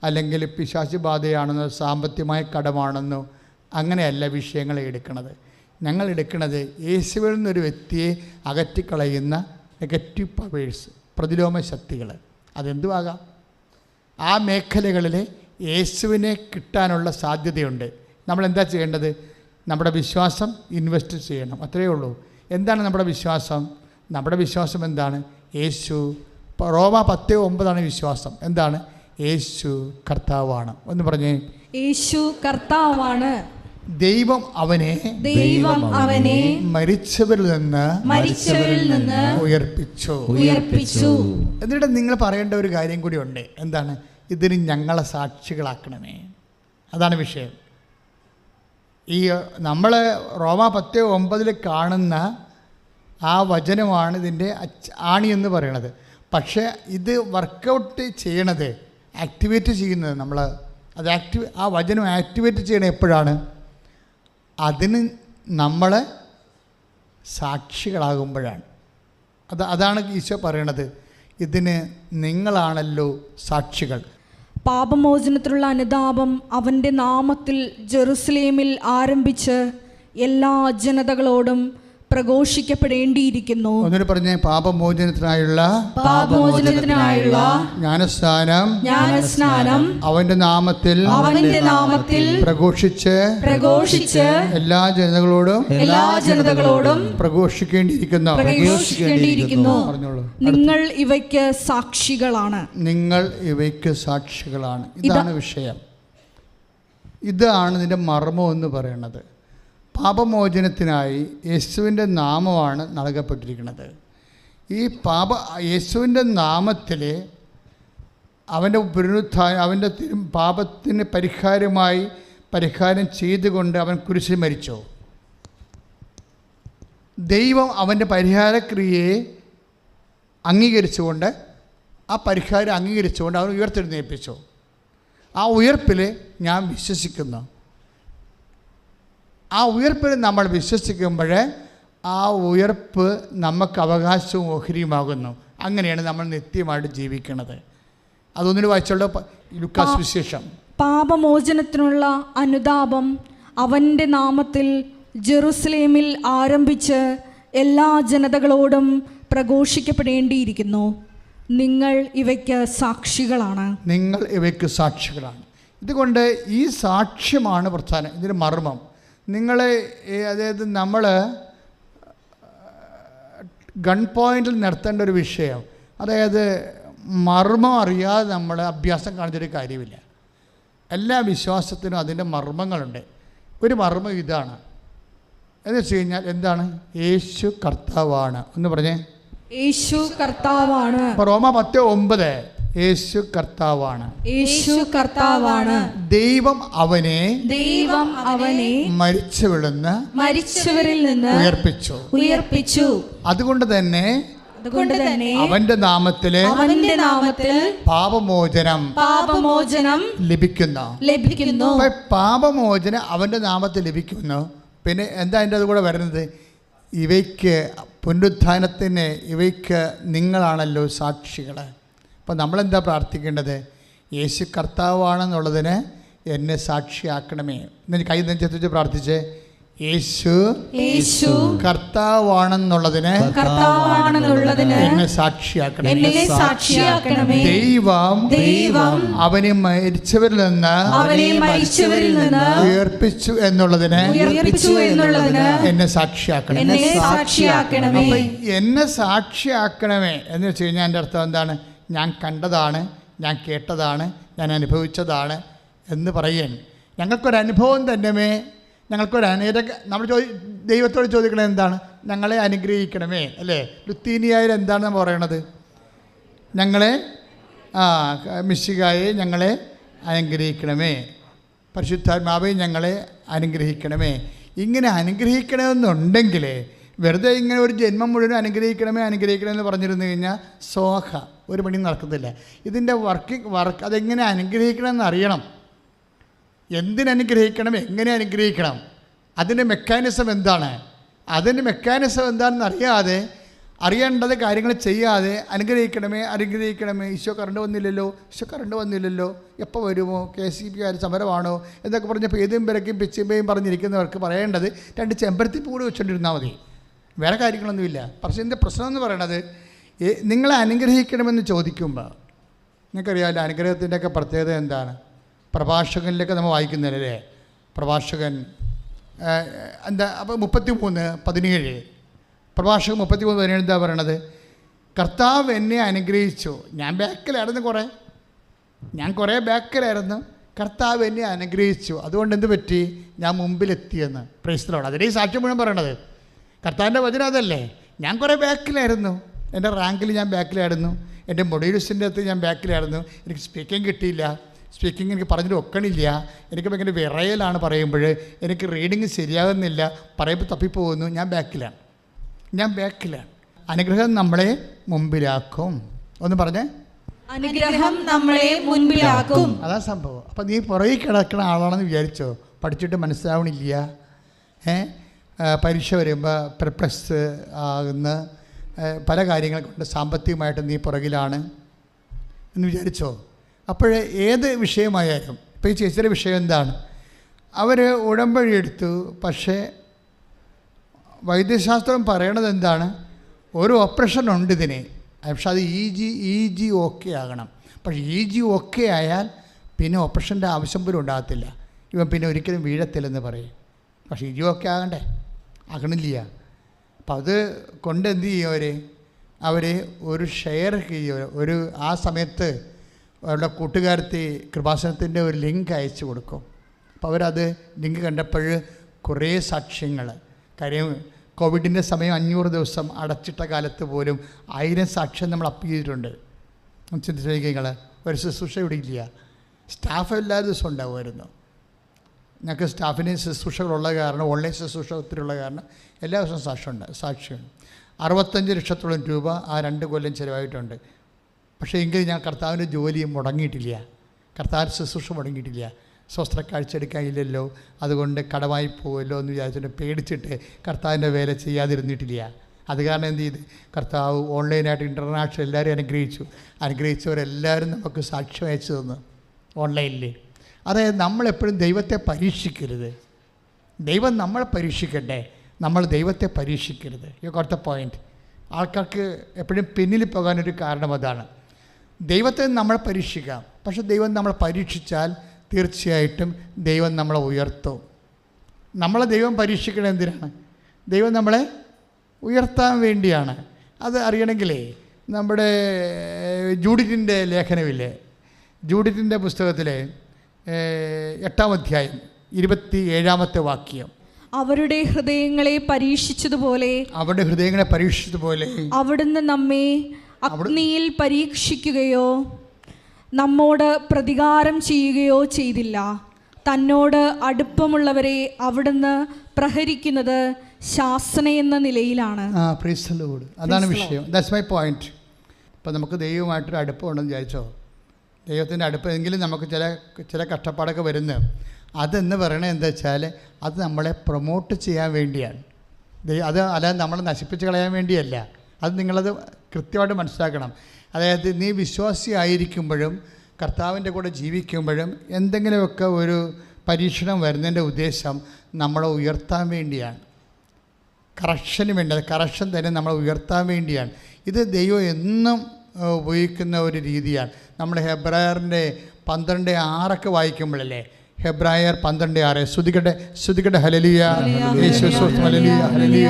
അല്ലെങ്കിൽ പിശാച് ബാധയാണെന്നോ സാമ്പത്തികമായ കടമാണെന്നോ അങ്ങനെയല്ല വിഷയങ്ങളെ എടുക്കുന്നത്. ഞങ്ങൾ എടുക്കുന്നത് യേശുവിൽ നിന്നൊരു വ്യക്തിയെ അകറ്റിക്കളയുന്ന നെഗറ്റീവ് പവേഴ്സ്, പ്രതിലോമ ശക്തികൾ. അതെന്തുവാകാം? ആ മേഖലകളിൽ യേശുവിനെ കിട്ടാനുള്ള സാധ്യതയുണ്ട്. നമ്മളെന്താ ചെയ്യേണ്ടത്? നമ്മുടെ വിശ്വാസം ഇൻവെസ്റ്റ് ചെയ്യണം, അത്രയേ ഉള്ളൂ. എന്താണ് നമ്മുടെ വിശ്വാസം? നമ്മുടെ വിശ്വാസം എന്താണ്? യേശു, റോമ 10:9 വിശ്വാസം. എന്താണ്? യേശു കർത്താവാണ്. ഒന്ന് പറഞ്ഞേ, യേശു കർത്താവാണ്. ദൈവം അവനെ മരിച്ചവരിൽ നിന്ന് ഉയർപ്പിച്ചു. എന്നിട്ട് നിങ്ങൾ പറയേണ്ട ഒരു കാര്യം കൂടി ഉണ്ട്. എന്താണ്? ഇതിന് ഞങ്ങളെ സാക്ഷികളാക്കണമേ. അതാണ് വിഷയം. ഈ നമ്മൾ റോമ 10:9 കാണുന്ന ആ വചനമാണ് ഇതിൻ്റെ ആണി എന്ന് പറയണത്. പക്ഷേ ഇത് വർക്കൗട്ട് ചെയ്യണത്, ആക്ടിവേറ്റ് ചെയ്യുന്നത് നമ്മൾ അത് ആ വചനം ആക്ടിവേറ്റ് ചെയ്യണത് എപ്പോഴാണ്? അതിന് നമ്മൾ സാക്ഷികളാകുമ്പോഴാണ്. അതാണ് ഈശോ പറയണത്, ഇതിന് നിങ്ങളാണല്ലോ സാക്ഷികൾ. പാപമോചനത്തിലുള്ള അനുതാപം അവൻ്റെ നാമത്തിൽ ജെറുസലേമിൽ ആരംഭിച്ച് എല്ലാ ജനതകളോടും പ്രഘോഷിക്കപ്പെടേണ്ടിയിരിക്കുന്നു. ഒന്നിനു പറഞ്ഞേ, പാപമോചനത്തിനായുള്ള ജ്ഞാനസ്നാനം അവന്റെ നാമത്തിൽ പ്രഘോഷിച്ച് എല്ലാ ജനതകളോടും പ്രഘോഷിക്കേണ്ടിയിരിക്കുന്നു. നിങ്ങൾ ഇവയ്ക്ക് സാക്ഷികളാണ്. ഇതാണ് വിഷയം. ഇതാണ് ഇതിൻ്റെ മർമ്മം എന്ന് പറയുന്നത്. പാപമോചനത്തിനായി യേശുവിൻ്റെ നാമമാണ് നൽകപ്പെട്ടിരിക്കുന്നത്. ഈ യേശുവിൻ്റെ നാമത്തിൽ അവൻ്റെ പുനരുത്ഥാനം, അവൻ്റെ പാപത്തിന് പരിഹാരം ചെയ്തുകൊണ്ട് അവൻ കുരിശിൽ മരിച്ചു. ദൈവം അവൻ്റെ പരിഹാരക്രിയയെ അംഗീകരിച്ചുകൊണ്ട്, ആ പരിഹാരം അംഗീകരിച്ചുകൊണ്ട് അവൻ ഉയർത്തെഴുന്നേൽപ്പിച്ചു. ആ ഉയർപ്പിൽ ഞാൻ വിശ്വസിക്കുന്നു. ആ ഉയർപ്പിൽ നമ്മൾ വിശ്വസിക്കുമ്പോൾ ആ ഉയർപ്പ് നമുക്ക് അവകാശവും ഓഹരിയുമാകുന്നു. അങ്ങനെയാണ് നമ്മൾ നിത്യമായിട്ട് ജീവിക്കുന്നത്. അതൊന്നിന് വായിച്ചുള്ള ലൂക്കാസ് വിശേഷം. പാപമോചനത്തിനുള്ള അനുതാപം അവൻ്റെ നാമത്തിൽ ജെറുസലേമിൽ ആരംഭിച്ച് എല്ലാ ജനതകളോടും പ്രഘോഷിക്കപ്പെടേണ്ടിയിരിക്കുന്നു. നിങ്ങൾ ഇവയ്ക്ക് സാക്ഷികളാണ്. ഇതുകൊണ്ട് ഈ സാക്ഷ്യമാണ് പ്രധാനം, ഇതിന് മർമ്മം. അതായത് നമ്മൾ ഗൺ പോയിന്റിൽ നടത്തേണ്ട ഒരു വിഷയം, അതായത് മർമ്മം അറിയാതെ നമ്മൾ അഭ്യാസം കാണിച്ചൊരു കാര്യമില്ല. എല്ലാ വിശ്വാസത്തിനും അതിൻ്റെ മർമ്മങ്ങളുണ്ട്. ഒരു മർമ്മം ഇതാണ്, എന്ന് വെച്ച് കഴിഞ്ഞാൽ എന്താണ്? യേശു കർത്താവാണ്. ഒന്ന് പറഞ്ഞേ, യേശു കർത്താവാണ്. റോമ 10:9 യേശു കർത്താവാണ്. ദൈവം അവനെ മരിച്ചവരിൽ നിന്ന് ഉയർപ്പിച്ചു. അതുകൊണ്ട് തന്നെ അവന്റെ നാമത്തിൽ പാപമോചനം ലഭിക്കുന്നു. പാപമോചനം അവന്റെ നാമത്തിൽ ലഭിക്കുന്നു. പിന്നെ എന്താ അതിൻ്റെ അത് കൂടെ വരുന്നത്? ഇവയ്ക്ക് പുനരുത്ഥാനത്തിന് ഇവയ്ക്ക് നിങ്ങളാണല്ലോ സാക്ഷികൾ. അപ്പം നമ്മളെന്താ പ്രാർത്ഥിക്കേണ്ടത്? യേശു കർത്താവാണെന്നുള്ളതിന് എന്നെ സാക്ഷിയാക്കണമേ. എന്നിട്ട് കൈ നെഞ്ചത്ത് വെച്ച് പ്രാർത്ഥിച്ച്, യേശു കർത്താവാണെന്നുള്ളതിന് എന്നെ സാക്ഷിയാക്കണമേ. ദൈവം അവനെ മരിച്ചവരിൽ നിന്ന് ഉയർപ്പിച്ചു എന്നുള്ളതിന് എന്നെ സാക്ഷിയാക്കണമേ. അപ്പം എന്നെ സാക്ഷിയാക്കണമേ എന്ന് വെച്ച് കഴിഞ്ഞാൽ എൻ്റെ അർത്ഥം എന്താണ്? ഞാൻ കണ്ടതാണ്, ഞാൻ കേട്ടതാണ്, ഞാൻ അനുഭവിച്ചതാണ് എന്ന് പറയാൻ ഞങ്ങൾക്കൊരനുഭവം തന്നെ. നമ്മൾ ദൈവത്തോട് ചോദിക്കണത് എന്താണ്? ഞങ്ങളെ അനുഗ്രഹിക്കണമേ, അല്ലേ? ലുത്തീനിയായിൽ എന്താണ് നമ്മൾ പറയണത്? ഞങ്ങളെ മിശിഹായെ ഞങ്ങളെ അനുഗ്രഹിക്കണമേ, പരിശുദ്ധാത്മാവെ ഞങ്ങളെ അനുഗ്രഹിക്കണമേ. ഇങ്ങനെ അനുഗ്രഹിക്കണമെന്നുണ്ടെങ്കിൽ വെറുതെ ഇങ്ങനെ ഒരു ജന്മം മുഴുവൻ അനുഗ്രഹിക്കണമെന്ന് പറഞ്ഞിരുന്നു കഴിഞ്ഞാൽ ഒരു പണി നടക്കത്തില്ല. ഇതിൻ്റെ വർക്ക് അതെങ്ങനെ അനുഗ്രഹിക്കണമെന്ന് അറിയണം. എന്തിനനുഗ്രഹിക്കണം, എങ്ങനെ അനുഗ്രഹിക്കണം, അതിൻ്റെ മെക്കാനിസം എന്താണെന്ന് അറിയാതെ അറിയേണ്ടത് കാര്യങ്ങൾ ചെയ്യാതെ അനുഗ്രഹിക്കണമേ അനുഗ്രഹിക്കണമേ, ഈശോ കറണ്ട് വന്നില്ലല്ലോ, എപ്പോൾ വരുമോ, KCBക്കാർ സമരമാണോ എന്നൊക്കെ പറഞ്ഞപ്പോൾ ഏതും പിറക്കും പിച്ചിമ്പയും പറഞ്ഞിരിക്കുന്നവർക്ക് പറയേണ്ടത് 2 ചെമ്പരത്തി പൂട് വെച്ചുകൊണ്ടിരുന്നാൽ മതി, വേറെ കാര്യങ്ങളൊന്നുമില്ല. പക്ഷേ ഇതിൻ്റെ പ്രശ്നം എന്ന് പറയണത് നിങ്ങളെ അനുഗ്രഹിക്കണമെന്ന് ചോദിക്കുമ്പോൾ, നിങ്ങൾക്കറിയാമല്ലോ അനുഗ്രഹത്തിൻ്റെയൊക്കെ പ്രത്യേകത എന്താണ്. പ്രഭാഷകനിലൊക്കെ നമ്മൾ വായിക്കുന്നില്ലേ, പ്രഭാഷകൻ എന്താ അപ്പോൾ 33:17 പ്രഭാഷകൻ 33:17 എന്താ പറയണത്? കർത്താവ് എന്നെ അനുഗ്രഹിച്ചു. ഞാൻ കുറേ ബാക്കിലായിരുന്നു, കർത്താവ് എന്നെ അനുഗ്രഹിച്ചു, അതുകൊണ്ട് എന്ത് പറ്റി, ഞാൻ മുമ്പിലെത്തിയെന്ന്. Praise the Lord. അതിൻ്റെ ഈ സാക്ഷ്യം മുഴുവൻ പറയണത് കർത്താവിൻ്റെ വചനം അതല്ലേ. ഞാൻ കുറേ ബാക്കിലായിരുന്നു, എൻ്റെ റാങ്കിൽ ഞാൻ ബാക്കിലായിരുന്നു, എൻ്റെ മൊഡ്യൂൾസിൻ്റെ അകത്ത് ഞാൻ ബാക്കിലായിരുന്നു, എനിക്ക് സ്പീക്കിംഗ് കിട്ടിയില്ല, സ്പീക്കിംഗ് എനിക്ക് പറഞ്ഞിട്ട് ഒക്കണില്ല, എനിക്ക് ഭയങ്കര വിറയലാണ് പറയുമ്പോൾ, എനിക്ക് റീഡിങ് ശരിയാകുന്നില്ല, പറയുമ്പോൾ തപ്പിപ്പോകുന്നു, ഞാൻ ബാക്കിലാണ്. അനുഗ്രഹം നമ്മളെ മുമ്പിലാക്കും. ഒന്ന് പറഞ്ഞേ, അനുഗ്രഹം നമ്മളെ മുൻപിലാക്കും. അതാ സംഭവം. അപ്പം നീ പുറകിൽ കിടക്കുന്ന ആളാണെന്ന് വിചാരിച്ചോ, പഠിച്ചിട്ട് മനസ്സിലാവണില്ല, പരീക്ഷ വരുമ്പോൾ പെർപ്ലക്സ് ആകുന്ന പല കാര്യങ്ങൾ കൊണ്ട് സാമ്പത്തികമായിട്ട് നീ പുറകിലാണ് എന്ന് വിചാരിച്ചോ. അപ്പോഴേ ഏത് വിഷയമായാലും, ഇപ്പോൾ ഈ ചേച്ചിയുടെ വിഷയം എന്താണ്, അവർ ഉടമ്പടി എടുത്തു, പക്ഷേ വൈദ്യശാസ്ത്രം പറയണത് എന്താണ്, ഒരു ഓപ്പറേഷൻ ഉണ്ട് ഇതിന്, പക്ഷെ അത് EG ഓക്കെ ആകണം. പക്ഷേ EG ഓക്കെ ആയാൽ പിന്നെ ഓപ്പറേഷൻ്റെ ആവശ്യം പോലും ഉണ്ടാകത്തില്ല, ഇവൻ പിന്നെ ഒരിക്കലും വീഴത്തില്ലെന്ന് പറയും. പക്ഷേ EG ഓക്കെ ആകണില്ല. അപ്പം അത് കൊണ്ട് എന്ത് ചെയ്യും അവർ ഒരു ഷെയർ ഒരു ആ സമയത്ത് അവരുടെ കൂട്ടുകാരത്തി കൃപാസനത്തിൻ്റെ ഒരു ലിങ്ക് അയച്ചു കൊടുക്കും. അപ്പോൾ അവരത് ലിങ്ക് കണ്ടപ്പോൾ കുറേ സാക്ഷ്യങ്ങൾ, കാര്യം കോവിഡിൻ്റെ സമയം 500 ദിവസം അടച്ചിട്ട കാലത്ത് പോലും 1000 സാക്ഷ്യം നമ്മൾ അപ്പ് ചെയ്തിട്ടുണ്ട്. ചിന്തിച്ച് നിങ്ങൾ, ഒരു ശുശ്രൂഷ ഇവിടെ ഇല്ല, സ്റ്റാഫ് എല്ലാ ദിവസവും ഉണ്ടാവുമായിരുന്നു. ഞങ്ങൾക്ക് സ്റ്റാഫിന് ശുശ്രൂഷകളുള്ള കാരണം, ഓൺലൈൻ ശുശ്രൂഷ ഒത്തിരി ഉള്ള കാരണം എല്ലാ ദിവസവും സാക്ഷ്യമുണ്ട്. 65 ലക്ഷത്തോളം രൂപ ആ 2 കൊല്ലം ചിലവായിട്ടുണ്ട്. പക്ഷേ എങ്കിൽ ഞാൻ കർത്താവിൻ്റെ ജോലി മുടങ്ങിയിട്ടില്ല, കർത്താവിൻ്റെ ശുശ്രൂഷ മുടങ്ങിയിട്ടില്ല. സ്വസ്ത്ര കാഴ്ചയെടുക്കാനില്ലല്ലോ, അതുകൊണ്ട് കടമായി പോകുമല്ലോ എന്ന് വിചാരിച്ചിട്ട് പേടിച്ചിട്ട് കർത്താവിൻ്റെ വേല ചെയ്യാതിരുന്നിട്ടില്ല. അത് കാരണം എന്ത് ചെയ്ത്, കർത്താവ് ഓൺലൈനായിട്ട് ഇൻ്റർനാഷണൽ എല്ലാവരും അനുഗ്രഹിച്ചവരെല്ലാവരും നമുക്ക് സാക്ഷ്യം അയച്ചു തന്നു ഓൺലൈനിൽ. അതായത് നമ്മളെപ്പോഴും ദൈവത്തെ പരീക്ഷിക്കരുത്, ദൈവം നമ്മളെ പരീക്ഷിക്കട്ടെ, നമ്മൾ ദൈവത്തെ പരീക്ഷിക്കരുത്. You got the point. ആൾക്കാർക്ക് എപ്പോഴും പിന്നിൽ പോകാനൊരു കാരണം അതാണ്. ദൈവത്തെ നമ്മളെ പരീക്ഷിക്കാം, പക്ഷെ ദൈവം നമ്മളെ പരീക്ഷിച്ചാൽ തീർച്ചയായിട്ടും ദൈവം നമ്മളെ ഉയർത്തും. നമ്മളെ ദൈവം പരീക്ഷിക്കണത് എന്തിനാണ്? ദൈവം നമ്മളെ ഉയർത്താൻ വേണ്ടിയാണ്. അത് അറിയണമെങ്കിലേ നമ്മുടെ ജൂഡിറ്റിൻ്റെ ലേഖനമില്ലേ, ജൂഡിറ്റിൻ്റെ പുസ്തകത്തിലെ 8-ാം അധ്യായം 27-ാമത്തെ വാക്യം, അവരുടെ ഹൃദയങ്ങളെ പരീക്ഷിച്ചതുപോലെ അവിടുന്ന് നമ്മെ അഗ്നിയിൽ പരീക്ഷിക്കുകയോ നമ്മോട് പ്രതികാരം ചെയ്യുകയോ ചെയ്തില്ല. തന്നോട് അടുപ്പമുള്ളവരെ അവിടുന്ന് പ്രഹരിക്കുന്നത് ശാസന എന്ന നിലയിലാണ്. അതാണ് വിഷയം. That's my point. ഇപ്പം നമുക്ക് ദൈവമായിട്ടൊരു അടുപ്പമുണ്ടെന്ന് വിചാരിച്ചോ, ദൈവത്തിൻ്റെ അടുപ്പെങ്കിലും നമുക്ക് ചില കഷ്ടപ്പാടൊക്കെ വരുന്നു. അതെന്ന് പറയണത് എന്താ വെച്ചാൽ അത് നമ്മളെ പ്രൊമോട്ട് ചെയ്യാൻ വേണ്ടിയാണ്. അത് അല്ലാതെ നമ്മളെ നശിപ്പിച്ച് കളയാൻ വേണ്ടിയല്ല. അത് നിങ്ങളത് കൃത്യമായിട്ട് മനസ്സിലാക്കണം. അതായത് നീ വിശ്വാസിയായിരിക്കുമ്പോഴും കർത്താവിൻ്റെ കൂടെ ജീവിക്കുമ്പോഴും എന്തെങ്കിലുമൊക്കെ ഒരു പരീക്ഷണം വരുന്നതിൻ്റെ ഉദ്ദേശം നമ്മളെ ഉയർത്താൻ വേണ്ടിയാണ്, കറക്ഷന് വേണ്ടി. അത് കറക്ഷൻ തന്നെ നമ്മളെ ഉയർത്താൻ വേണ്ടിയാണ്. ഇത് ദൈവം എന്നും ഉപയോഗിക്കുന്ന ഒരു രീതിയാണ്. നമ്മൾ ഹെബ്രായറിൻ്റെ 12:6 വായിക്കുമ്പോഴല്ലേ, ഹെബ്രായർ 12:6 ശ്രുതികട്ടെ ഹല്ലേലൂയ, യേശുവേ സ്തോത്രം, ഹല്ലേലൂയ, ഹല്ലേലൂയ.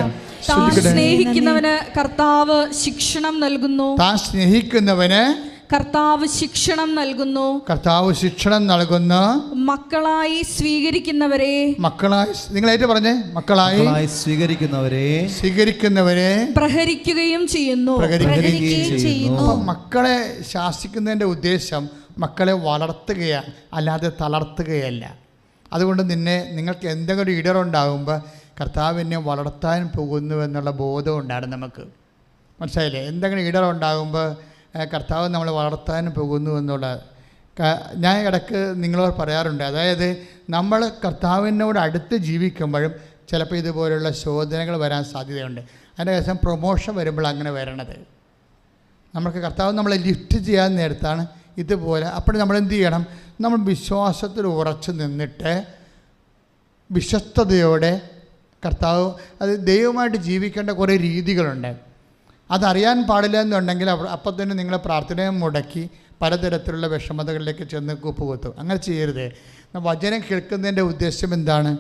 സ്നേഹിക്കുന്നവന് കർത്താവ് ശിക്ഷണം നൽകുന്നു, താൻ സ്നേഹിക്കുന്നവന് കർത്താവ് ശിക്ഷണം നൽകുന്നു, മക്കളായി സ്വീകരിക്കുന്നവരെ നിങ്ങളായിട്ട് പറഞ്ഞേ, മക്കളായി സ്വീകരിക്കുന്നവരെ പ്രഹരിക്കുകയും ചെയ്യുന്നു. അപ്പം മക്കളെ ശാസിക്കുന്നതിൻ്റെ ഉദ്ദേശം മക്കളെ വളർത്തുകയാണ്, അല്ലാതെ തളർത്തുകയല്ല. അതുകൊണ്ട് നിങ്ങൾക്ക് എന്തെങ്കിലും ഒരു ഇടറുണ്ടാകുമ്പോൾ കർത്താവ് എന്നെ വളർത്താൻ പോകുന്നു എന്നുള്ള ബോധം ഉണ്ടാകും നമുക്ക്. മനസ്സിലായില്ലേ? എന്തെങ്കിലും ഇടറുണ്ടാകുമ്പോൾ കർത്താവ് നമ്മളെ വളർത്താൻ പോകുന്നു എന്നുള്ള ഞാൻ ഇടയ്ക്ക് നിങ്ങളോട് പറയാറുണ്ട്. അതായത് നമ്മൾ കർത്താവിനോട് അടുത്ത് ജീവിക്കുമ്പോഴും ചിലപ്പോൾ ഇതുപോലുള്ള ശോധനകൾ വരാൻ സാധ്യതയുണ്ട്. അതിൻ്റെ ശേഷം പ്രൊമോഷൻ വരുമ്പോൾ അങ്ങനെ വരണത്. നമുക്ക് കർത്താവ് നമ്മളെ ലിഫ്റ്റ് ചെയ്യാൻ നേരത്താണ് ഇതുപോലെ. അപ്പോൾ നമ്മൾ എന്ത് ചെയ്യണം? നമ്മൾ വിശ്വാസത്തിൽ ഉറച്ചു നിന്നിട്ട് വിശ്വസ്തയോടെ കർത്താവ് അത് ദൈവമായിട്ട് ജീവിക്കേണ്ട കുറേ രീതികളുണ്ട്. അതറിയാൻ പാടില്ല എന്നുണ്ടെങ്കിൽ അപ്പം തന്നെ നിങ്ങളെ പ്രാർത്ഥനയെ മുടക്കി പലതരത്തിലുള്ള വിഷമതകളിലേക്ക് ചെന്ന് കൂപ്പുകുത്തും. അങ്ങനെ ചെയ്യരുത്. വചനം കേൾക്കുന്നതിൻ്റെ ഉദ്ദേശം എന്താണ്?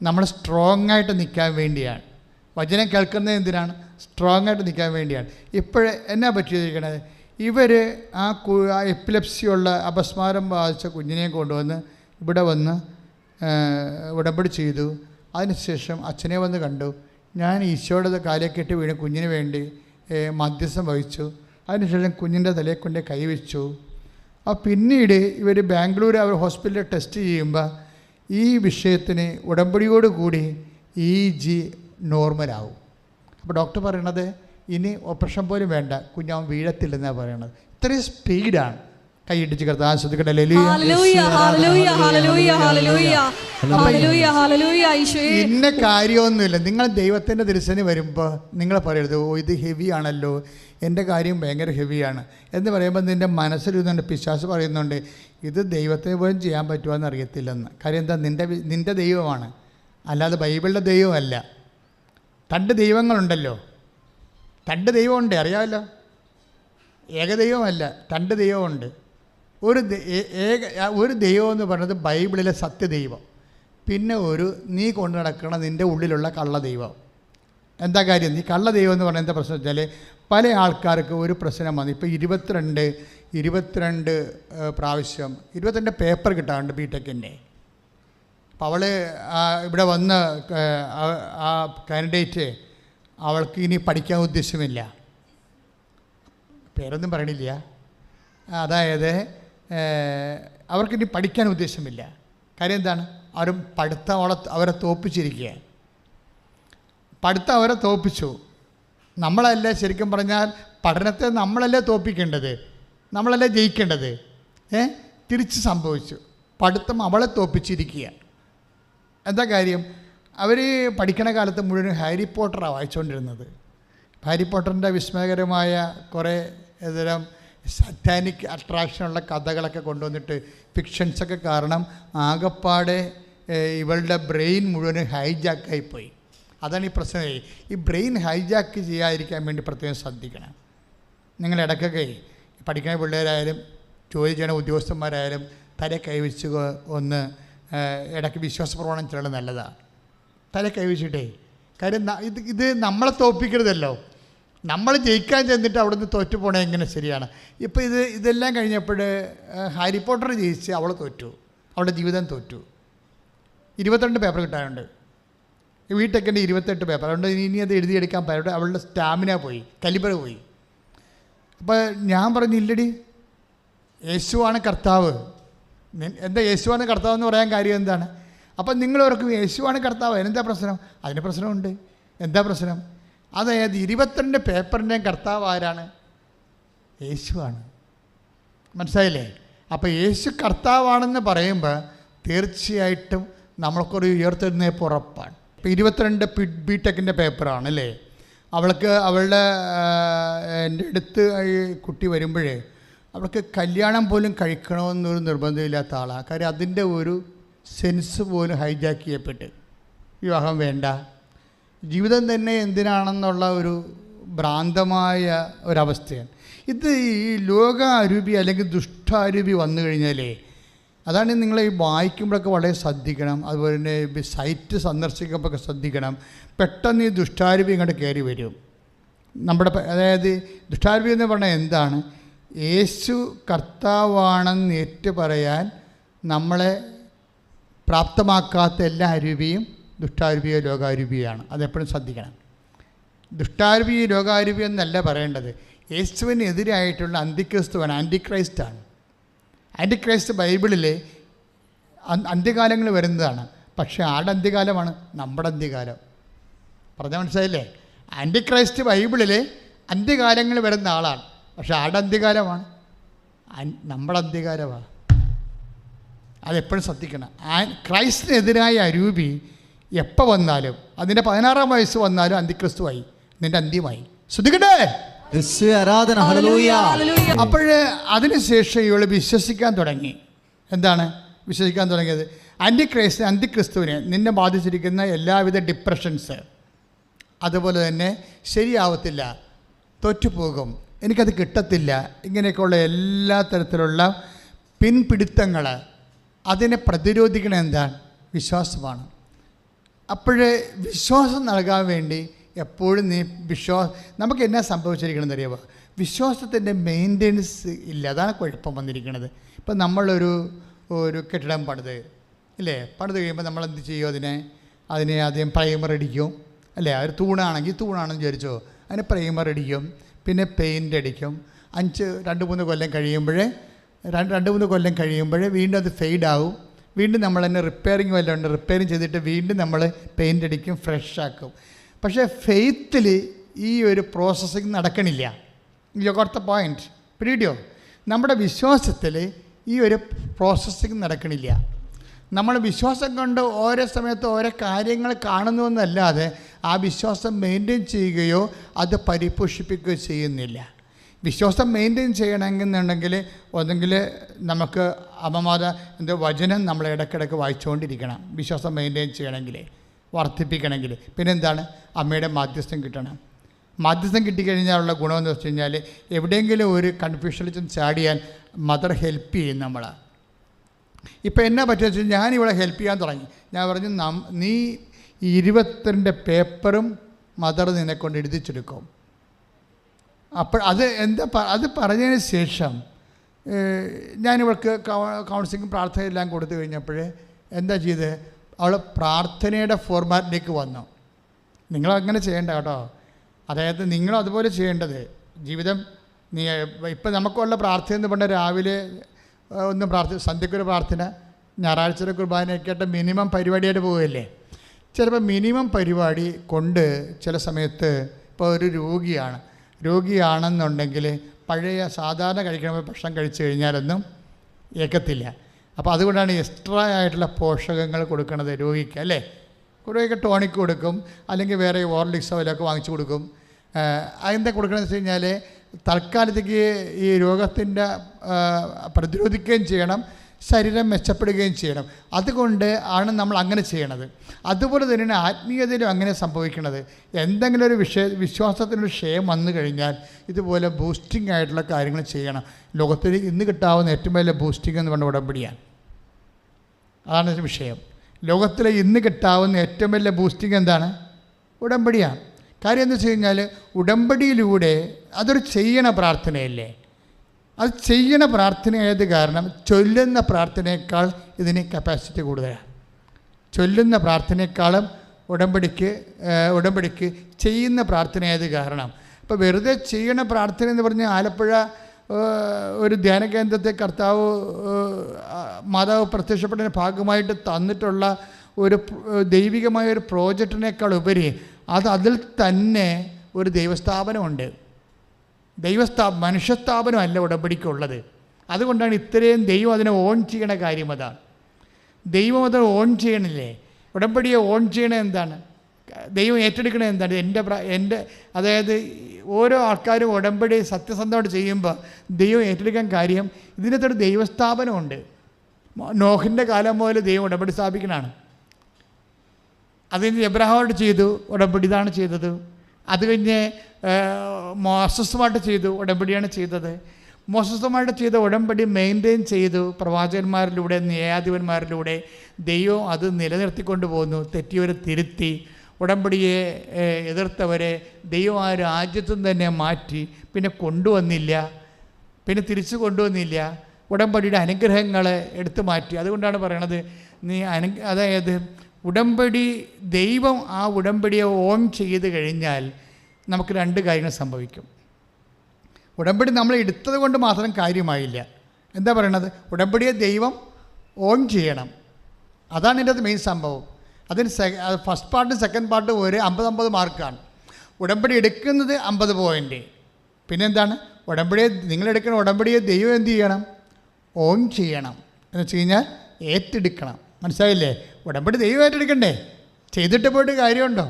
നമ്മൾ സ്ട്രോങ് ആയിട്ട് നിൽക്കാൻ വേണ്ടിയാണ്. വചനം കേൾക്കുന്നത് എന്തിനാണ്? സ്ട്രോങ് ആയിട്ട് നിൽക്കാൻ വേണ്ടിയാണ്. ഇപ്പോഴേ എന്നാ പറ്റിയിരിക്കണത്? ഇവർ ആ എപ്പിലെപ്സിയുള്ള അപസ്മാരം ബാധിച്ച കുഞ്ഞിനെ കൊണ്ടുവന്ന് ഇവിടെ വന്ന് ഉടമ്പടി ചെയ്തു. അതിനുശേഷം അച്ഛനെ വന്ന് കണ്ടു. ഞാൻ ഈശോയുടെ കാലിൽ വീണ് കുഞ്ഞിന് വേണ്ടി മധ്യസ്ഥം വഹിച്ചു. അതിനുശേഷം കുഞ്ഞിൻ്റെ തലയിൽ കൊണ്ട് കൈവച്ചു. പിന്നീട് ഇവർ ബാംഗ്ലൂർ അവർ ഹോസ്പിറ്റലിൽ ടെസ്റ്റ് ചെയ്യുമ്പോൾ ഈ വിഷയത്തിന് ഉടമ്പടിയോടുകൂടി EG നോർമലാവും. അപ്പോൾ ഡോക്ടർ പറയണത് ഇനി ഓപ്പറേഷൻ പോലും വേണ്ട, കുഞ്ഞാവൻ വീഴത്തില്ലെന്നാണ് പറയണത്. ഇത്രയും സ്പീഡാണ്. കൈയിടിച്ച് കർത്താൻ ശ്രദ്ധിക്കട്ടെ. ഇന്ന കാര്യമൊന്നുമില്ല. നിങ്ങൾ ദൈവത്തിൻ്റെ ദർശനം വരുമ്പോൾ നിങ്ങൾ പറയരുത് ഓ ഇത് ഹെവി ആണല്ലോ, എൻ്റെ കാര്യം ഭയങ്കര ഹെവിയാണ് എന്ന് പറയുമ്പോൾ നിൻ്റെ മനസ്സിലിരുന്നുണ്ട് പിശാച് പറയുന്നുണ്ട് ഇത് ദൈവത്തിന് പോലും ചെയ്യാൻ പറ്റുമോ അറിയത്തില്ലെന്ന്. കാര്യം എന്താ? നിൻ്റെ ദൈവമാണ്, അല്ലാതെ ബൈബിളിൻ്റെ ദൈവമല്ല. 2 ദൈവങ്ങളുണ്ടല്ലോ, 2 ദൈവമുണ്ട്, അറിയാമല്ലോ. ഏകദൈവമല്ല, 2 ദൈവമുണ്ട്. ഒരു ദൈവം എന്ന് പറയുന്നത് ബൈബിളിലെ സത്യദൈവം, പിന്നെ നീ കൊണ്ടു നടക്കണ നിൻ്റെ ഉള്ളിലുള്ള കള്ളദൈവം. എന്താ കാര്യം? നീ കള്ളദൈവം എന്ന് പറഞ്ഞാൽ എന്താ പ്രശ്നം വെച്ചാൽ പല ആൾക്കാർക്ക് ഒരു പ്രശ്നം വന്നു. ഇപ്പോൾ 22 പ്രാവശ്യം 22 പേപ്പർ കിട്ടാറുണ്ട് BTechൻ്റെ. അപ്പോൾ അവൾ ഇവിടെ വന്ന് ആ കാൻഡിഡേറ്റ് അവൾക്ക് ഇനി പഠിക്കാൻ ഉദ്ദേശമില്ല, പേരൊന്നും പറയണില്ല, അതായത് അവർക്കിനി പഠിക്കാൻ ഉദ്ദേശമില്ല. കാര്യം എന്താണ്? പഠിത്തം അവരെ തോപ്പിച്ചിരിക്കുക. പഠിത്തം അവരെ തോപ്പിച്ചു. നമ്മളല്ലേ ശരിക്കും പറഞ്ഞാൽ പഠനത്തെ നമ്മളല്ലേ തോപ്പിക്കേണ്ടത്, നമ്മളല്ലേ ജയിക്കേണ്ടത്. തിരിച്ച് സംഭവിച്ചു. പഠിത്തം അവളെ തോപ്പിച്ചിരിക്കുക. എന്താ കാര്യം? അവർ പഠിക്കണ കാലത്ത് മുഴുവൻ ഹാരി പോട്ടറാണ് വായിച്ചുകൊണ്ടിരുന്നത്. ഹാരി പോട്ടറിൻ്റെ വിസ്മയകരമായ കുറേ തരം സറ്റാനിക് അട്രാക്ഷനുള്ള കഥകളൊക്കെ കൊണ്ടുവന്നിട്ട് ഫിക്ഷൻസൊക്കെ കാരണം ആകപ്പാടെ ഇവളുടെ ബ്രെയിൻ മുഴുവൻ ഹൈജാക്കായിപ്പോയി. അതാണ് ഈ പ്രശ്നമേ. ഈ ബ്രെയിൻ ഹൈജാക്ക് ചെയ്യാതിരിക്കാൻ വേണ്ടി പ്രത്യേകം ശ്രദ്ധിക്കണം. നിങ്ങൾ ഇടയ്ക്കൊക്കെ പഠിക്കുന്ന പിള്ളേരായാലും ജോലി ചെയ്യണ ഉദ്യോഗസ്ഥന്മാരായാലും തല കൈവച്ച് ഒന്ന് ഇടയ്ക്ക് വിശ്വാസപ്രമാണം ചെല്ലുന്നത് നല്ലതാണ്. തല കൈവച്ചിട്ടേ. കാര്യം ഇത് നമ്മളെ തോൽപ്പിക്കരുതല്ലോ. നമ്മൾ ജയിക്കാൻ ചെന്നിട്ട് അവിടെ നിന്ന് തോറ്റു പോകണേ എങ്ങനെ ശരിയാണ്? ഇപ്പോൾ ഇതെല്ലാം കഴിഞ്ഞപ്പോൾ ഹാരി പോട്ടർ ജയിച്ച് അവൾ തോറ്റു, അവളുടെ ജീവിതം തോറ്റു. 22 പേപ്പർ കിട്ടാനുണ്ട്. BTechൻ്റെ 28 പേപ്പർ. അതുകൊണ്ട് ഇനി അത് എഴുതിയെടുക്കാൻ പറ്റും. അവളുടെ സ്റ്റാമിന പോയി, കലിബർ പോയി. അപ്പോൾ ഞാൻ പറഞ്ഞില്ലടി യേശുവാണ് കർത്താവ്. എന്താ യേശുവാണ് കർത്താവ് എന്ന് പറയാൻ കാര്യം എന്താണ്? അപ്പം നിങ്ങളോർക്കും യേശുവാണ് കർത്താവ്, അതിനെന്താ പ്രശ്നം? അതിന് പ്രശ്നമുണ്ട്. എന്താ പ്രശ്നം? അതായത് 22 പേപ്പറിൻ്റെയും കർത്താവ് ആരാണ്? യേശുവാണ്. മനസ്സിലായില്ലേ? അപ്പോൾ യേശു കർത്താവാണെന്ന് പറയുമ്പോൾ തീർച്ചയായിട്ടും നമ്മൾക്കൊരു ഉയർത്തെഴുന്നേൽപ്പ് ഉറപ്പാണ്. ഇപ്പോൾ 22 BTechൻ്റെ പേപ്പറാണ് അല്ലേ. അവളുടെ എൻ്റെ അടുത്ത് ഈ കുട്ടി വരുമ്പോഴേ അവൾക്ക് കല്യാണം പോലും കഴിക്കണമെന്നൊരു നിർബന്ധമില്ലാത്ത ആളാണ്. കാര്യം അതിൻ്റെ ഒരു സെൻസ് പോലും ഹൈജാക്ക് ചെയ്യപ്പെട്ട് വിവാഹം വേണ്ട, ജീവിതം തന്നെ എന്തിനാണെന്നുള്ള ഒരു ഭ്രാന്തമായ ഒരവസ്ഥയാണ്. ഇത് ഈ ലോകാരൂപി അല്ലെങ്കിൽ ദുഷ്ടാരൂപി വന്നു കഴിഞ്ഞാലേ, അതാണ് നിങ്ങൾ ഈ വായിക്കുമ്പോഴൊക്കെ വളരെ ശ്രദ്ധിക്കണം. അതുപോലെ തന്നെ സൈറ്റ് സന്ദർശിക്കുമ്പോഴൊക്കെ ശ്രദ്ധിക്കണം. പെട്ടെന്ന് ഈ ദുഷ്ടാരൂപി ഇങ്ങോട്ട് കയറി വരും. അതായത് ദുഷ്ടാരൂപി എന്ന് പറഞ്ഞാൽ എന്താണ്? യേശു കർത്താവാണെന്ന് ഏറ്റു പറയാൻ നമ്മളെ പ്രാപ്തമാക്കാത്ത എല്ലാ അരൂപിയും ദുഷ്ടാരൂപിയോ ലോകാരൂപിയാണ്. അതെപ്പോഴും ശ്രദ്ധിക്കണം. ദുഷ്ടാരൂപി ലോകാരൂപി എന്നല്ല പറയേണ്ടത്. യേശുവിനെതിരായിട്ടുള്ള അന്തിക്രിസ്തുവാണ്, ആൻറ്റിക്രൈസ്റ്റാണ്. ആൻറ്റിക്രൈസ്റ്റ് ബൈബിളിൽ അന്ത്യകാലങ്ങൾ വരുന്നതാണ്. പക്ഷേ ആരുടെ അന്ത്യകാലമാണ്? നമ്മുടെ അന്ത്യകാലം. പറഞ്ഞാൽ മനസ്സിലായില്ലേ? ആൻറ്റിക്രൈസ്റ്റ് ബൈബിളിൽ അന്ത്യകാലങ്ങൾ വരുന്ന ആളാണ്. പക്ഷേ ആരുടെ അന്ത്യകാലമാണ്? നമ്മുടെ അന്ത്യകാലമാണ്. അതെപ്പോഴും ശ്രദ്ധിക്കണം. ക്രൈസ്റ്റിനെതിരായ അരൂപി എപ്പോൾ വന്നാലും, അതിൻ്റെ 16-ാം വയസ്സ് വന്നാലും അന്തിക്രിസ്തുവായി. നിന്റെ അന്ത്യമായി. ശ്രദ്ധിക്കട്ടെ. യേശുവേ ആരാധന. ഹല്ലേലൂയ. അപ്പോൾ അതിനുശേഷം ഇവൾ വിശ്വസിക്കാൻ തുടങ്ങി. എന്താണ് വിശ്വസിക്കാൻ തുടങ്ങിയത്? അന്തിക്രിസ്തുവിനെ നിന്നെ ബാധിച്ചിരിക്കുന്ന എല്ലാവിധ ഡിപ്രഷൻസ്, അതുപോലെ തന്നെ ശരിയാവത്തില്ല, തോറ്റുപോകും, എനിക്കത് കിട്ടത്തില്ല, ഇങ്ങനെയൊക്കെയുള്ള എല്ലാ തരത്തിലുള്ള പിൻപിടുത്തങ്ങൾ, അതിനെ പ്രതിരോധിക്കണ എന്താണ്? വിശ്വാസമാണ്. അപ്പോഴേ വിശ്വാസം നൽകാൻ വേണ്ടി എപ്പോഴും നീ നമുക്ക് എന്നാ സംഭവിച്ചിരിക്കണമെന്ന് അറിയാമോ? വിശ്വാസത്തിൻ്റെ മെയിൻ്റെനൻസ് ഇല്ല. അതാണ് കുഴപ്പം വന്നിരിക്കുന്നത്. ഇപ്പം നമ്മളൊരു കെട്ടിടം പണിത് ഇല്ലേ, പണിത് കഴിയുമ്പോൾ നമ്മൾ എന്ത് ചെയ്യും? അതിനെ ആദ്യം പ്രൈമർ അടിക്കും അല്ലേ? ഒരു തൂണാണെന്ന് വിചാരിച്ചോ, അതിന് പ്രൈമർ അടിക്കും, പിന്നെ പെയിൻ്റ് അടിക്കും. 2-3 കൊല്ലം കഴിയുമ്പോൾ വീണ്ടും അത് ഫെയ്ഡാവും. വീണ്ടും നമ്മൾ തന്നെ റിപ്പയറിങ് വല്ലതും ഉണ്ട്, റിപ്പയറിങ് ചെയ്തിട്ട് വീണ്ടും നമ്മൾ പെയിൻ്റ് അടിക്കും, ഫ്രഷ് ആക്കും. പക്ഷേ ഫെയ്ത്തിൽ ഈ ഒരു പ്രോസസ്സിങ് നടക്കണില്ല. You got the point. പിടിയോ? നമ്മുടെ വിശ്വാസത്തിൽ ഈ ഒരു പ്രോസസ്സിങ് നടക്കണില്ല. നമ്മൾ വിശ്വാസം കൊണ്ട് ഓരോ സമയത്ത് ഓരോ കാര്യങ്ങൾ കാണുന്നുവെന്നല്ലാതെ ആ വിശ്വാസം മെയിൻറ്റെയിൻ ചെയ്യുകയോ അത് പരിപോഷിപ്പിക്കുകയോ ചെയ്യുന്നില്ല. വിശ്വാസം മെയിൻറ്റെയിൻ ചെയ്യണമെന്നുണ്ടെങ്കിൽ ഒന്നെങ്കിൽ നമുക്ക് വചനം നമ്മൾ ഇടയ്ക്കിടയ്ക്ക് വായിച്ചുകൊണ്ടിരിക്കണം. വിശ്വാസം മെയിൻറ്റെയിൻ ചെയ്യണമെങ്കിൽ, വർദ്ധിപ്പിക്കണമെങ്കിൽ. പിന്നെന്താണ്? അമ്മയുടെ മാധ്യസ്ഥം കിട്ടണം. മാധ്യസ്ഥം കിട്ടിക്കഴിഞ്ഞാലുള്ള ഗുണമെന്ന് വെച്ച് കഴിഞ്ഞാൽ എവിടെയെങ്കിലും ഒരു കൺഫ്യൂഷനിൽ ചെന്ന് ചാടിയാൽ മദർ ഹെൽപ്പ് ചെയ്യും നമ്മളെ. ഇപ്പം എന്നാ പറ്റുക വെച്ചാൽ ഞാനിവിടെ ഹെൽപ്പ് ചെയ്യാൻ തുടങ്ങി. ഞാൻ പറഞ്ഞു, നീ 22 പേപ്പറും മദർ നിന്നെക്കൊണ്ട് എഴുതിച്ചെടുക്കും. അപ്പോൾ അത് പറഞ്ഞതിന് ശേഷം ഞാനിവൾക്ക് കൗൺസിലിംഗ് പ്രാർത്ഥന എല്ലാം കൊടുത്തു കഴിഞ്ഞപ്പോൾ എന്താ ചെയ്ത്? അവൾ പ്രാർത്ഥനയുടെ ഫോർമാറ്റിലേക്ക് വന്നു. നിങ്ങളങ്ങനെ ചെയ്യേണ്ട കേട്ടോ. അതായത് നിങ്ങളും അതുപോലെ ചെയ്യേണ്ടത്. ജീവിതം ഇപ്പം നമുക്കുള്ള പ്രാർത്ഥന എന്ന് പറഞ്ഞാൽ രാവിലെ ഒന്ന് സന്ധ്യക്കൊരു പ്രാർത്ഥന, ഞായറാഴ്ച കുർബാനയൊക്കെ ആയിട്ട് മിനിമം പരിപാടിയായിട്ട് പോവുകയല്ലേ. ചിലപ്പോൾ മിനിമം പരിപാടി കൊണ്ട് ചില സമയത്ത് ഇപ്പോൾ ഒരു രോഗിയാണെന്നുണ്ടെങ്കിൽ പഴയ സാധാരണ കഴിക്കണ ഭക്ഷണം കഴിച്ചു കഴിഞ്ഞാലൊന്നും ഏക്കത്തില്ല. അപ്പോൾ അതുകൊണ്ടാണ് എക്സ്ട്രാ ആയിട്ടുള്ള പോഷകങ്ങൾ കൊടുക്കുന്നത് രോഗിക്ക് അല്ലേ. രോഗിക്ക് ടോണിക് കൊടുക്കും, അല്ലെങ്കിൽ വേറെ ഹോർലിക്സോ അതിലൊക്കെ വാങ്ങിച്ചു കൊടുക്കും. അതെന്താ കൊടുക്കണമെന്ന് വെച്ച് കഴിഞ്ഞാൽ തൽക്കാലത്തേക്ക് ഈ രോഗത്തിൻ്റെ പ്രതിരോധിക്കുകയും ചെയ്യണം, ശരീരം മെച്ചപ്പെടുകയും ചെയ്യണം. അതുകൊണ്ട് ആണ് നമ്മൾ അങ്ങനെ ചെയ്യണത്. അതുപോലെ തന്നെയാണ് ആത്മീയതയിലും അങ്ങനെ സംഭവിക്കുന്നത്. എന്തെങ്കിലും ഒരു വിശ്വാസത്തിനൊരു ക്ഷയം വന്നു കഴിഞ്ഞാൽ ഇതുപോലെ ബൂസ്റ്റിംഗ് ആയിട്ടുള്ള കാര്യങ്ങൾ ചെയ്യണം. ലോകത്തിൽ ഇന്ന് കിട്ടാവുന്ന ഏറ്റവും വലിയ ബൂസ്റ്റിംഗ് എന്ന് പറഞ്ഞ ഉടമ്പടിയാണ്. അതാണ് വിഷയം. ലോകത്തിൽ ഇന്ന് കിട്ടാവുന്ന ഏറ്റവും വലിയ ബൂസ്റ്റിംഗ് എന്താണ്? ഉടമ്പടിയാണ്. കാര്യം എന്താ വെച്ച് കഴിഞ്ഞാൽ ഉടമ്പടിയിലൂടെ അതൊരു ചെയ്യണ പ്രാർത്ഥനയല്ലേ. അത് ചെയ്യണ പ്രാർത്ഥനയായത് കാരണം ചൊല്ലുന്ന പ്രാർത്ഥനയേക്കാൾ ഇതിന് കപ്പാസിറ്റി കൂടുതലാണ്. ചൊല്ലുന്ന പ്രാർത്ഥനയെക്കാളും ഉടമ്പടിക്ക് ചെയ്യുന്ന പ്രാർത്ഥനയായത് കാരണം. ഇപ്പോൾ വെറുതെ ചെയ്യണ പ്രാർത്ഥന എന്ന് പറഞ്ഞാൽ ആലപ്പുഴ ഒരു ധ്യാന കേന്ദ്രത്തെ മാതാവ് പ്രത്യക്ഷപ്പെട്ടതിൻ്റെ ഭാഗമായിട്ട് തന്നിട്ടുള്ള ഒരു ദൈവികമായ ഒരു പ്രോജക്റ്റിനേക്കാൾ ഉപരി അതിൽ തന്നെ ഒരു ദൈവസ്ഥാപനമുണ്ട്. മനുഷ്യസ്ഥാപനമല്ല ഉടമ്പടിക്കുള്ളത്. അതുകൊണ്ടാണ് ഇത്രയും ദൈവം അതിനെ ഓൺ ചെയ്യണ കാര്യം. അതാണ് ദൈവം അത് ഓൺ ചെയ്യണില്ലേ. ഉടമ്പടിയെ ഓൺ ചെയ്യണത് എന്താണ്? ദൈവം ഏറ്റെടുക്കണത് എന്താണ്? എൻ്റെ അതായത് ഓരോ ആൾക്കാരും ഉടമ്പടി സത്യസന്ധമായിട്ട് ചെയ്യുമ്പോൾ ദൈവം ഏറ്റെടുക്കാൻ കാര്യം ഇതിനകത്തൊരു ദൈവസ്ഥാപനമുണ്ട്. നോഹിൻ്റെ കാലം മുതൽ ദൈവം ഉടമ്പടി സ്ഥാപിക്കണതാണ്. അതിന് എബ്രഹാമായിട്ട് ചെയ്തു ഉടമ്പടി, ഇതാണ് ചെയ്തത്. അത് കഴിഞ്ഞ് മോസസുമായിട്ട് ചെയ്തു, ഉടമ്പടിയാണ് ചെയ്തത്. മോസസുമായിട്ട് ചെയ്ത ഉടമ്പടി മെയിൻറ്റെയിൻ ചെയ്തു പ്രവാചകന്മാരിലൂടെ, ന്യായാധിപന്മാരിലൂടെ. ദൈവം അത് നിലനിർത്തിക്കൊണ്ട് പോകുന്നു. തെറ്റിയവരെ തിരുത്തി, ഉടമ്പടിയെ എതിർത്തവരെ ദൈവം ആ രാജ്യത്തും തന്നെ മാറ്റി, പിന്നെ തിരിച്ചു കൊണ്ടുവന്നില്ല. ഉടമ്പടിയുടെ അനുഗ്രഹങ്ങളെ എടുത്തു മാറ്റി. അതുകൊണ്ടാണ് പറയണത് അതായത് ഉടമ്പടി ദൈവം ആ ഉടമ്പടിയെ ഓൺ ചെയ്ത് കഴിഞ്ഞാൽ നമുക്ക് 2 കാര്യങ്ങൾ സംഭവിക്കും. ഉടമ്പടി നമ്മൾ എടുത്തത് കൊണ്ട് മാത്രം കാര്യമായില്ല. എന്താ പറയണത്? ഉടമ്പടിയെ ദൈവം ഓൺ ചെയ്യണം. അതാണ് ഇതിൻ്റെ അത് മെയിൻ സംഭവം. അതിന് ഫസ്റ്റ് പാർട്ടും സെക്കൻഡ് പാർട്ടും ഒരു 50-50 മാർക്കാണ്. ഉടമ്പടി എടുക്കുന്നത് 50 പോയിൻ്റ്. പിന്നെന്താണ്? നിങ്ങളെടുക്കുന്ന ഉടമ്പടിയെ ദൈവം എന്ത് ചെയ്യണം? ഓൺ ചെയ്യണം. എന്ന് വെച്ച് കഴിഞ്ഞാൽ ഏറ്റെടുക്കണം. മനസ്സിലായില്ലേ? ഉടമ്പടി ദൈവം ഏറ്റെടുക്കണ്ടേ? ചെയ്തിട്ട് പോയിട്ട് കാര്യമുണ്ടോ?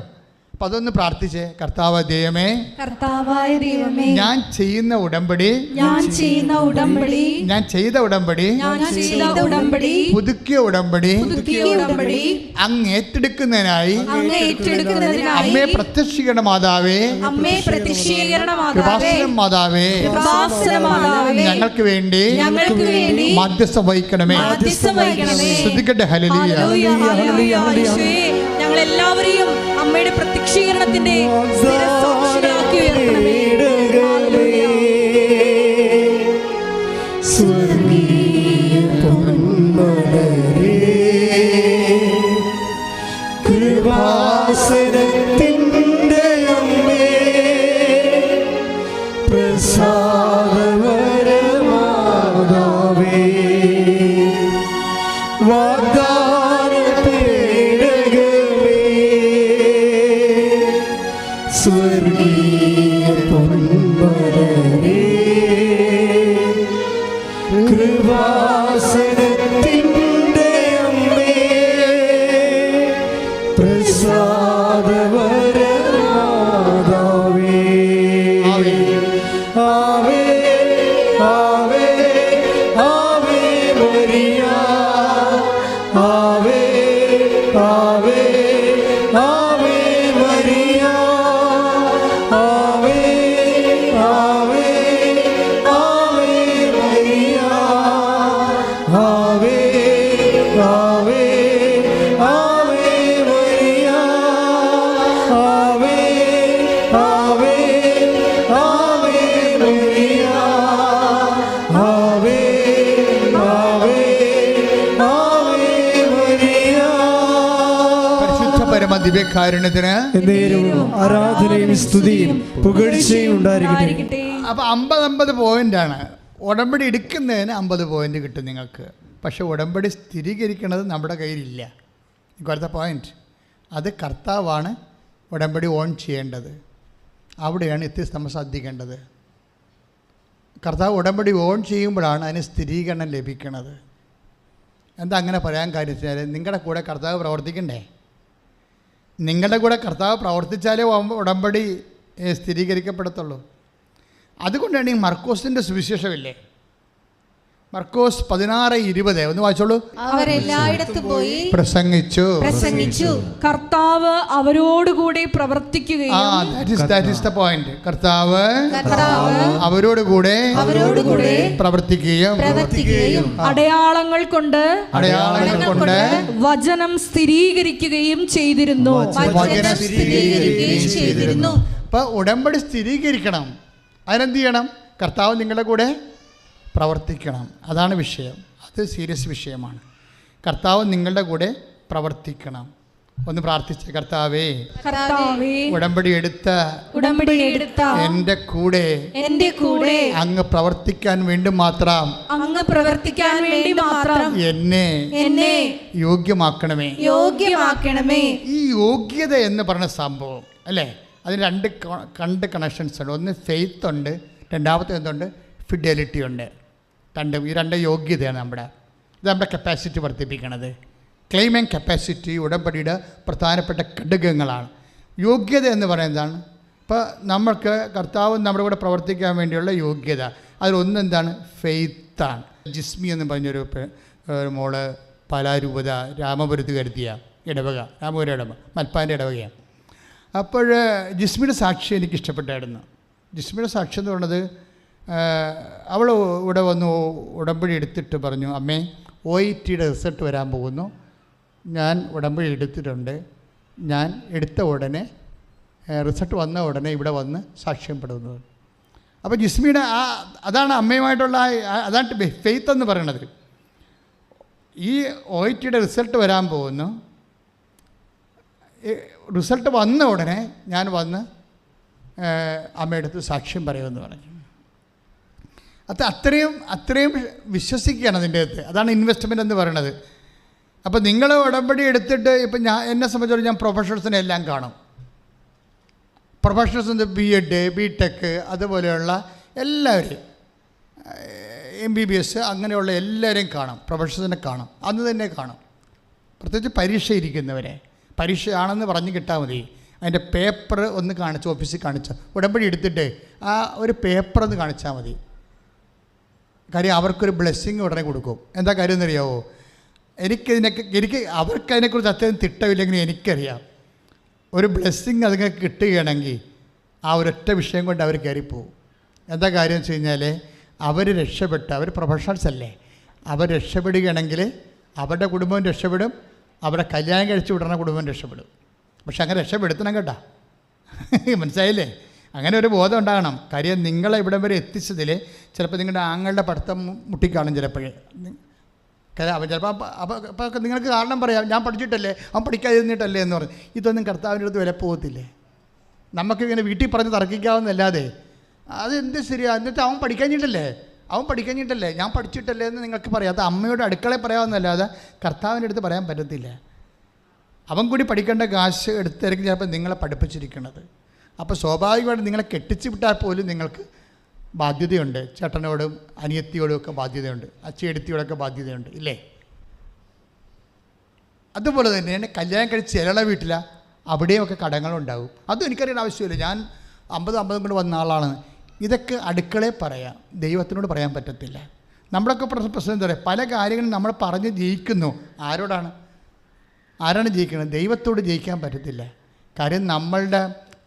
അപ്പം അതൊന്ന് പ്രാർത്ഥിച്ചേ. കർത്താവ് ദൈവമേ, കർത്താവായ ദൈവമേ, ഞാൻ ചെയ്യുന്ന ഉടമ്പടി, ഞാൻ ചെയ്യുന്ന ഉടമ്പടി, ഞാൻ ചെയ്ത ഉടമ്പടി, ഞാൻ ചെയ്ത ഉടമ്പടി, പുതുക്കിയ ഉടമ്പടി പുതുക്കിയ ഉടമ്പടി അങ്ങ് ഏറ്റെടുക്കുന്നതിനായി അങ്ങ് ഏറ്റെടുക്കുന്നതിനായി അമ്മേ പ്രത്യക്ഷീകരണ മാതാവേ, അമ്മേ പ്രത്യക്ഷീകരണ മാതാവേ, കൃപാസനം മാതാവേ, കൃപാസന മാതാവേ, ഞങ്ങൾക്ക് വേണ്ടി മാധ്യസ്ഥം വഹിക്കണമേ. മാധ്യസ്ഥം വഹിക്കണമേ. ശ്രദ്ധിക്കട്ടെ. ഹല്ലേലൂയ. ഹല്ലേലൂയ, ഹല്ലേലൂയ, യേശുവേ, ഞങ്ങളെല്ലാവരെയും അമ്മയുടെ പ്രത്യക്ഷീകരണത്തിന്റെ സ്ഥിരസാക്ഷികളാക്കി ഉയർത്തണമേ. സ്വർഗീയ പൊന്മലരേ, കൃപാസനത്തിൻ്റെ അമ്മേ, പ്രസാദവരമാതാവേ, വാഗ്ദാന പേടകമേ, സ്വർഗീയ പൊന്മലരേ, കൃപാസനത്തിൻ്റെ അമ്മേ, പ്രസാദവരമാതാവേ. ആവേ ആവേ ആവേ മരിയ, ആവേ ആവേ ആവേ മരിയ, ആവേ ആവേ ആവേ മരിയ, ആവേ ആവേ ആവേ മരിയ, ആവേ ആവേ ആവേ മരിയ, ആവേ ആവേ ആവേ മരിയ. പരിശുദ്ധ പരമ ദിവ്യകാരുണ്യത്തിന് എന്നേരവും ആരാധനയും സ്തുതിയും പുകഴ്ചയും ഉണ്ടായിരിക്കട്ടെ. അപ്പോൾ 50 പോയിൻ്റാണ്. ഉടമ്പടി എടുക്കുന്നതിന് 50 പോയിൻ്റ് കിട്ടും നിങ്ങൾക്ക്. പക്ഷെ ഉടമ്പടി സ്ഥിരീകരിക്കുന്നത് നമ്മുടെ കയ്യിലില്ല. അടുത്ത പോയിൻ്റ്, അത് കർത്താവാണ് ഉടമ്പടി ഓൺ ചെയ്യേണ്ടത്. അവിടെയാണ് നമ്മൾ ശ്രദ്ധിക്കേണ്ടത്. കർത്താവ് ഉടമ്പടി ഓൺ ചെയ്യുമ്പോഴാണ് അതിന് സ്ഥിരീകരണം ലഭിക്കുന്നത്. എന്താ അങ്ങനെ പറയാൻ കാര്യം വെച്ചാൽ, നിങ്ങളുടെ കൂടെ കർത്താവ് പ്രവർത്തിക്കണ്ടേ? നിങ്ങളുടെ കൂടെ കർത്താവ് പ്രവർത്തിച്ചാലേ ഉടമ്പടി സ്ഥിരീകരിക്കപ്പെടത്തുള്ളൂ. അതുകൊണ്ടാണ് ഈ മർക്കോസിൻ്റെ സുവിശേഷമില്ലേ, മർക്കോസ് 16:20 ഒന്ന് വായിച്ചോളൂ. അവരെല്ലായിടത്തും പോയി പ്രസംഗിച്ചു. കർത്താവ് അവരോടുകൂടെ പ്രവർത്തിക്കുകയും that is the point. കർത്താവ് അവരോടുകൂടെ പ്രവർത്തിക്കുകയും അടയാളങ്ങൾ കൊണ്ട് വചനം സ്ഥിരീകരിക്കുകയും ചെയ്തിരുന്നു. അപ്പോൾ ഉടമ്പടി സ്ഥിരീകരിക്കണം. അതിനെന്ത് ചെയ്യണം? കർത്താവ് നിങ്ങളുടെ കൂടെ പ്രവർത്തിക്കണം. അതാണ് വിഷയം. അത് സീരിയസ് വിഷയമാണ്. കർത്താവ് നിങ്ങളുടെ കൂടെ പ്രവർത്തിക്കണം. ഒന്ന് പ്രാർത്ഥിച്ച, കർത്താവേ, ഉടമ്പടി എടുത്ത എൻ്റെ കൂടെ അങ്ങ് പ്രവർത്തിക്കാൻ വേണ്ടി മാത്രം എന്നെ യോഗ്യമാക്കണമേ. ഈ യോഗ്യത എന്ന് പറഞ്ഞ സംഭവം അല്ലേ, അതിന് രണ്ട് കണക്ഷൻസ് ഉണ്ട്. ഒന്ന് ഫെയ്ത്ത് ഉണ്ട്, രണ്ടാമത്തെ എന്തുണ്ട്? ഫിഡലിറ്റി ഉണ്ട്. ഈ രണ്ട് യോഗ്യതയാണ് ഇത് നമ്മുടെ കപ്പാസിറ്റി വർദ്ധിപ്പിക്കണത്. ക്ലെയിം ആൻഡ് കപ്പാസിറ്റി ഉടമ്പടിയുടെ പ്രധാനപ്പെട്ട ഘടകങ്ങളാണ്. യോഗ്യത എന്ന് പറയുന്നതാണ്. ഇപ്പോൾ നമ്മൾക്ക് കർത്താവ് നമ്മുടെ കൂടെ പ്രവർത്തിക്കാൻ വേണ്ടിയുള്ള യോഗ്യത, അതിലൊന്നെന്താണ്? ഫെയ്ത്താണ്. ജിസ്മി എന്ന് പറഞ്ഞൊരു മോള് പാലാരൂപത രാമപുരത്ത് കരുതിയ ഇടവക, രാമപുരം ഇടവക, മൽപ്പാൻ്റെ ഇടവകയാണ്. അപ്പോൾ ജിസ്മിയുടെ സാക്ഷി എനിക്ക് ഇഷ്ടപ്പെട്ടായിരുന്നു. ജിസ്മിയുടെ സാക്ഷി എന്ന് പറയുന്നത്, അവൾ ഇവിടെ വന്ന് ഉടമ്പടി എടുത്തിട്ട് പറഞ്ഞു, അമ്മേ OITയുടെ റിസൾട്ട് വരാൻ പോകുന്നു, ഞാൻ ഉടമ്പടി എടുത്തിട്ടുണ്ട്, ഞാൻ എടുത്ത ഉടനെ റിസൾട്ട് വന്ന ഉടനെ ഇവിടെ വന്ന് സാക്ഷ്യപ്പെടുന്നത്. അപ്പോൾ ജിസ്മിയുടെ അതാണ് അമ്മയുമായിട്ടുള്ള അതാണ് ഫെയ്ത്ത് എന്ന് പറയണത്. ഈ OITയുടെ റിസൾട്ട് വരാൻ പോകുന്നു, റിസൾട്ട് വന്ന ഉടനെ ഞാൻ വന്ന് അമ്മയെടുത്ത് സാക്ഷ്യം പറയുമെന്ന് പറഞ്ഞു. അത്രയും വിശ്വസിക്കുകയാണ് അതിൻ്റെ അകത്ത്. അതാണ് ഇൻവെസ്റ്റ്മെൻ്റ് എന്ന് പറയണത്. അപ്പോൾ നിങ്ങൾ ഉടമ്പടി എടുത്തിട്ട് ഇപ്പം എന്നെ സംബന്ധിച്ചോളം ഞാൻ പ്രൊഫഷണൽസിനെ എല്ലാം കാണും. പ്രൊഫഷണൽസ് BEd BTech അതുപോലെയുള്ള എല്ലാവരും MBBS അങ്ങനെയുള്ള എല്ലാവരെയും കാണും. പ്രൊഫഷണൽസിനെ കാണും, അന്ന് തന്നെ കാണും. പ്രത്യേകിച്ച് പരീക്ഷ ഇരിക്കുന്നവരെ. പരീക്ഷയാണെന്ന് പറഞ്ഞ് കിട്ടാൽ മതി, അതിൻ്റെ പേപ്പർ ഒന്ന് കാണിച്ച് ഓഫീസിൽ കാണിച്ചാൽ ഉടമ്പടി എടുത്തിട്ട് ആ ഒരു പേപ്പർ ഒന്ന് കാണിച്ചാൽ മതി. കാര്യം അവർക്കൊരു ബ്ലെസ്സിങ് ഉടനെ കൊടുക്കും. എന്താ കാര്യം എന്നറിയാവോ? എനിക്ക് അവർക്ക് അതിനെക്കുറിച്ച് അത്രയും തിട്ടമില്ലെങ്കിൽ എനിക്കറിയാം. ഒരു ബ്ലെസ്സിങ് അതിങ്ങനെ കിട്ടുകയാണെങ്കിൽ ആ ഒരൊറ്റ വിഷയം കൊണ്ട് അവർ കയറിപ്പോവും. എന്താ കാര്യം എന്ന് വെച്ച് കഴിഞ്ഞാൽ അവർ രക്ഷപ്പെട്ട്, അവർ പ്രൊഫഷണൽസ് അല്ലേ, അവർ രക്ഷപ്പെടുകയാണെങ്കിൽ അവരുടെ കുടുംബം രക്ഷപ്പെടും, അവരുടെ കല്യാണം കഴിച്ച് വിടുന്ന കുടുംബം രക്ഷപ്പെടും. പക്ഷെ അങ്ങനെ രക്ഷപ്പെടുത്തണം കേട്ടോ, മനസ്സിലായില്ലേ? അങ്ങനെ ഒരു ബോധം ഉണ്ടാകണം. കാര്യം നിങ്ങളെ ഇവിടം വരെ എത്തിച്ചതിൽ ചിലപ്പോൾ നിങ്ങളുടെ ആങ്ങളുടെ പഠിത്തം മുട്ടിക്കാണും ചിലപ്പോഴേ. അവൻ ചിലപ്പോൾ അപ്പോൾ നിങ്ങൾക്ക് കാരണം പറയാം, ഞാൻ പഠിച്ചിട്ടല്ലേ, അവൻ പഠിക്കാതിരുന്നിട്ടല്ലേ എന്ന് പറഞ്ഞ്. ഇതൊന്നും കർത്താവിൻ്റെ അടുത്ത് വില പോകത്തില്ലേ. നമുക്കിങ്ങനെ വീട്ടിൽ പറഞ്ഞ് തർക്കിക്കാവുന്നല്ലാതെ അതെന്ത് ശരിയാ, എന്നിട്ട് അവൻ പഠിക്കാഞ്ഞിട്ടല്ലേ ഞാൻ പഠിച്ചിട്ടല്ലേ എന്ന് നിങ്ങൾക്ക് പറയാം. അത് അമ്മയുടെ അടുക്കളയിൽ പറയാവുന്നല്ലാതെ കർത്താവിൻ്റെ അടുത്ത് പറയാൻ പറ്റത്തില്ല. അവൻ കൂടി പഠിക്കേണ്ട കാശ് എടുത്തായിരിക്കും ചിലപ്പോൾ നിങ്ങളെ പഠിപ്പിച്ചിരിക്കുന്നത്. അപ്പോൾ സ്വാഭാവികമായിട്ട് നിങ്ങളെ കെട്ടിച്ച് വിട്ടാൽ പോലും നിങ്ങൾക്ക് ബാധ്യതയുണ്ട്. ചേട്ടനോടും അനിയത്തിയോടും ഒക്കെ ബാധ്യതയുണ്ട്, അച്ചയെടുത്തിയോടൊക്കെ ബാധ്യതയുണ്ട്, ഇല്ലേ? അതുപോലെ തന്നെയാണ് കല്യാണം കഴിച്ച് ചിലള വീട്ടിലാണ്, അവിടെയൊക്കെ കടങ്ങളുണ്ടാകും. അതും എനിക്കറിയേണ്ട ആവശ്യമില്ല. ഞാൻ 50 കൊണ്ട് വന്ന ആളാണ്. ഇതൊക്കെ അടുക്കളയിൽ പറയാം, ദൈവത്തിനോട് പറയാൻ പറ്റത്തില്ല. നമ്മളൊക്കെ പ്രശ്നം എന്താ പറയുക, പല കാര്യങ്ങളും നമ്മൾ പറഞ്ഞ് ജയിക്കുന്നു. ആരാണ് ജയിക്കുന്നത്? ദൈവത്തോട് ജയിക്കാൻ പറ്റത്തില്ല. കാര്യം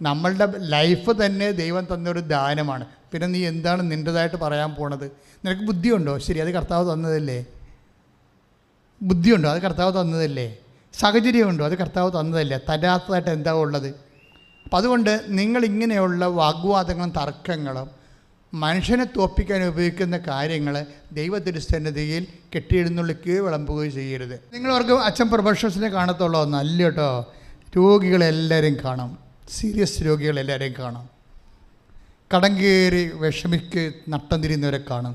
നമ്മളുടെ ലൈഫ് തന്നെ ദൈവം തന്നൊരു ദാനമാണ്. പിന്നെ നീ എന്താണ് നിൻ്റേതായിട്ട് പറയാൻ പോണത്? നിനക്ക് ബുദ്ധിയുണ്ടോ? ശരി, അത് കർത്താവ് തന്നതല്ലേ. ബുദ്ധിയുണ്ടോ? അത് കർത്താവ് തന്നതല്ലേ. സാഹചര്യമുണ്ടോ? അത് കർത്താവ് തന്നതല്ലേ. തരാത്തതായിട്ട് എന്താ ഉള്ളത്? അപ്പം അതുകൊണ്ട് നിങ്ങളിങ്ങനെയുള്ള വാഗ്വാദങ്ങളും തർക്കങ്ങളും മനുഷ്യനെ തോൽപ്പിക്കാൻ ഉപയോഗിക്കുന്ന കാര്യങ്ങൾ ദൈവത്തിരുസന്നിധിയിൽ കെട്ടിയെഴുന്നള്ളിക്കുകയോ വിളമ്പുകയോ ചെയ്യരുത്. നിങ്ങളവർക്ക് അച്ഛൻ പ്രൊഫഷണൽസിനെ കാണത്തുള്ളൂ എന്നല്ല കേട്ടോ. രോഗികളെല്ലാവരും കാണും, സീരിയസ് രോഗികളെല്ലാവരെയും കാണും, കടം കയറി വിഷമിക്ക് നട്ടം തിരിയുന്നവരെ കാണും,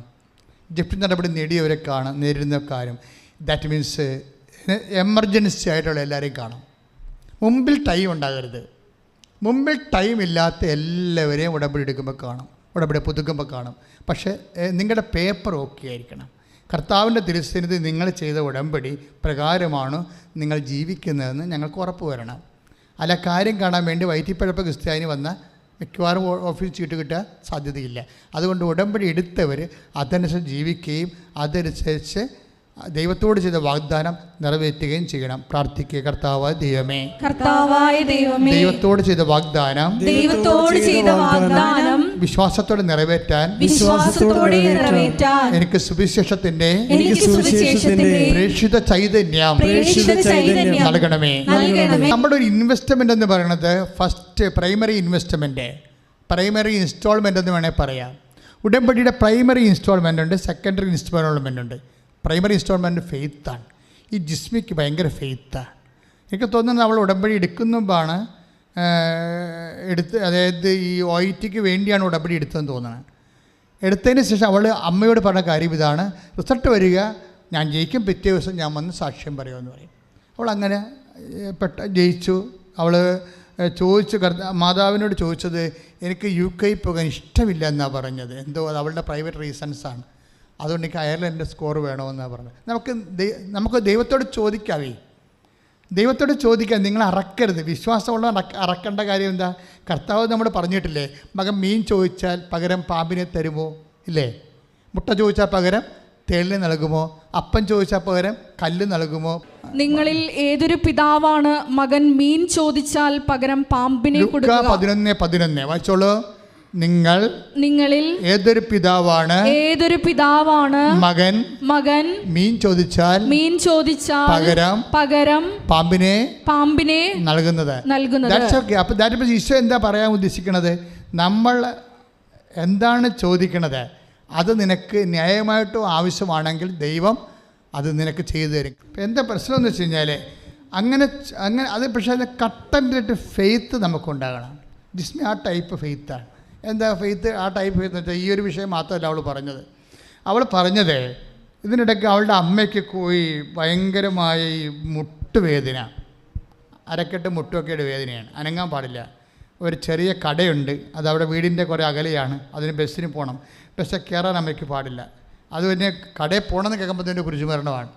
ജപ്തി നടപടി നേരിടുന്നവരും. ദാറ്റ് മീൻസ് എമർജൻസി ആയിട്ടുള്ള എല്ലാവരെയും കാണും. മുമ്പിൽ ടൈം ഉണ്ടാകരുത്. മുമ്പിൽ ടൈം ഇല്ലാത്ത എല്ലാവരെയും ഉടമ്പടി എടുക്കുമ്പോൾ കാണും, ഉടമ്പടി പുതുക്കുമ്പോൾ കാണും. പക്ഷേ നിങ്ങളുടെ പേപ്പർ ഓക്കെ ആയിരിക്കണം. കർത്താവിൻ്റെ തിരുസന്നിധി നിങ്ങൾ ചെയ്ത ഉടമ്പടി പ്രകാരമാണ് നിങ്ങൾ ജീവിക്കുന്നതെന്ന് ഞങ്ങൾക്ക് ഉറപ്പ് വരണം. അല്ല കാര്യം കാണാൻ വേണ്ടി വയറ്റിപ്പഴപ്പ് ക്രിസ്ത്യാനി വന്ന മിക്കവാറും ഓഫീസ് ചീട്ട് കിട്ടാൻ സാധ്യതയില്ല. അതുകൊണ്ട് ഉടമ്പടി എടുത്തവർ അതനുസരിച്ച് ജീവിക്കുകയും അതനുസരിച്ച് ദൈവത്തോട് ചെയ്ത വാഗ്ദാനം നിറവേറ്റുകയും ചെയ്യണം. പ്രാർത്ഥിക്കുക. കർത്താവായ ദൈവമേ, ദൈവത്തോട് ചെയ്ത വാഗ്ദാനം വിശ്വാസത്തോടെ നിറവേറ്റാൻ എനിക്ക് സുവിശേഷത്തിന്റെ പ്രേക്ഷിത ചൈതന്യം നൽകണമേ. നമ്മുടെ ഒരു ഇൻവെസ്റ്റ്മെന്റ് എന്ന് പറയുന്നത് ഫസ്റ്റ് പ്രൈമറി ഇൻസ്റ്റാൾമെന്റ് എന്ന് വേണേൽ പറയാം. ഉടമ്പടിയുടെ പ്രൈമറി ഇൻസ്റ്റാൾമെന്റ് ഉണ്ട്, സെക്കൻഡറി ഇൻസ്റ്റാൾമെന്റ് ഉണ്ട്. പ്രൈമറി ഇൻസ്റ്റാൾമെൻറ്റ് ഫെയ്ത്താണ്. ഈ ജിസ്മിക്ക് ഭയങ്കര ഫെയ്ത്താണ്. എനിക്ക് തോന്നുന്നത് അവൾ ഉടമ്പടി എടുക്കുന്നുമ്പാണ് അതായത് ഈ OITക്ക് വേണ്ടിയാണ് ഉടമ്പടി എടുത്തതെന്ന് തോന്നുന്നത്. എടുത്തതിന് ശേഷം അവൾ അമ്മയോട് പറഞ്ഞ കാര്യം ഇതാണ്, റിസൾട്ട് വരിക, ഞാൻ ജയിക്കും, പിറ്റേ ദിവസം ഞാൻ വന്ന് സാക്ഷ്യം പറയുമെന്ന് പറയും. അവൾ അങ്ങനെ ജയിച്ചു. അവൾ മാതാവിനോട് ചോദിച്ചത് എനിക്ക് UK പോകാൻ ഇഷ്ടമില്ല എന്നാണ് പറഞ്ഞത്. എന്തോ അത് അവളുടെ പ്രൈവറ്റ് റീസൺസാണ്. അതുകൊണ്ട് എനിക്ക് അയർലൻഡ് സ്കോർ വേണമെന്നാണ് പറഞ്ഞത്. നമുക്ക് ദൈവത്തോട് ചോദിക്കാം. നിങ്ങൾ അറക്കരുത്. വിശ്വാസമുള്ള അറക്കേണ്ട കാര്യം എന്താ? കർത്താവ് നമ്മൾ പറഞ്ഞിട്ടില്ലേ, മകൻ മീൻ ചോദിച്ചാൽ പകരം പാമ്പിനെ തരുമോ? ഇല്ലേ? മുട്ട ചോദിച്ചാൽ പകരം തേളിനെ നൽകുമോ? അപ്പം ചോദിച്ചാൽ പകരം കല്ല് നൽകുമോ? നിങ്ങളിൽ ഏതൊരു പിതാവാണ് മകൻ മീൻ ചോദിച്ചാൽ പകരം പാമ്പിനെ കൊടുക്കുക? 11:11 വായിച്ചോളൂ. നിങ്ങളിൽ ഏതൊരു പിതാവാണ് മകൻ മീൻ ചോദിച്ചാൽ പകരം പാമ്പിനെ നൽകുന്നത്. അപ്പോൾ ഈശോ എന്താ പറയാൻ ഉദ്ദേശിക്കുന്നത്? നമ്മൾ എന്താണ് ചോദിക്കണത് അത് നിനക്ക് ന്യായമായിട്ടോ ആവശ്യമാണെങ്കിൽ ദൈവം അത് നിനക്ക് ചെയ്തു തരും. ഇപ്പം എന്താ പ്രശ്നം എന്ന് വെച്ച് കഴിഞ്ഞാൽ അങ്ങനെ അത് പക്ഷേ അത് കട്ടൻറ്റ് ഫെയ്ത്ത് നമുക്കുണ്ടാകണം. ജിസ്മി ആ ടൈപ്പ് ഫെയ്ത്താണ്. എന്താ ഫെയ്ത്ത്? ആ ടൈപ്പ് ഫെയ്ത്ത് എന്ന് വെച്ചാൽ ഈ ഒരു വിഷയം മാത്രമല്ല അവൾ പറഞ്ഞത് ഇതിനിടയ്ക്ക് അവളുടെ അമ്മയ്ക്ക് പോയി ഭയങ്കരമായ ഈ മുട്ടുവേദന, അരക്കെട്ട് മുട്ടുമൊക്കെയുടെ വേദനയാണ്, അനങ്ങാൻ പാടില്ല. ഒരു ചെറിയ കടയുണ്ട്, അതവിടെ വീടിൻ്റെ കുറേ അകലെയാണ്, അതിന് ബസ്സിന് പോകണം. ബസ്സിൽ കയറാൻ അമ്മയ്ക്ക് പാടില്ല. അത് പിന്നെ കടയിൽ പോകണമെന്ന് കേൾക്കുമ്പോൾ തന്നെ കുരിശുമരണമാണ്.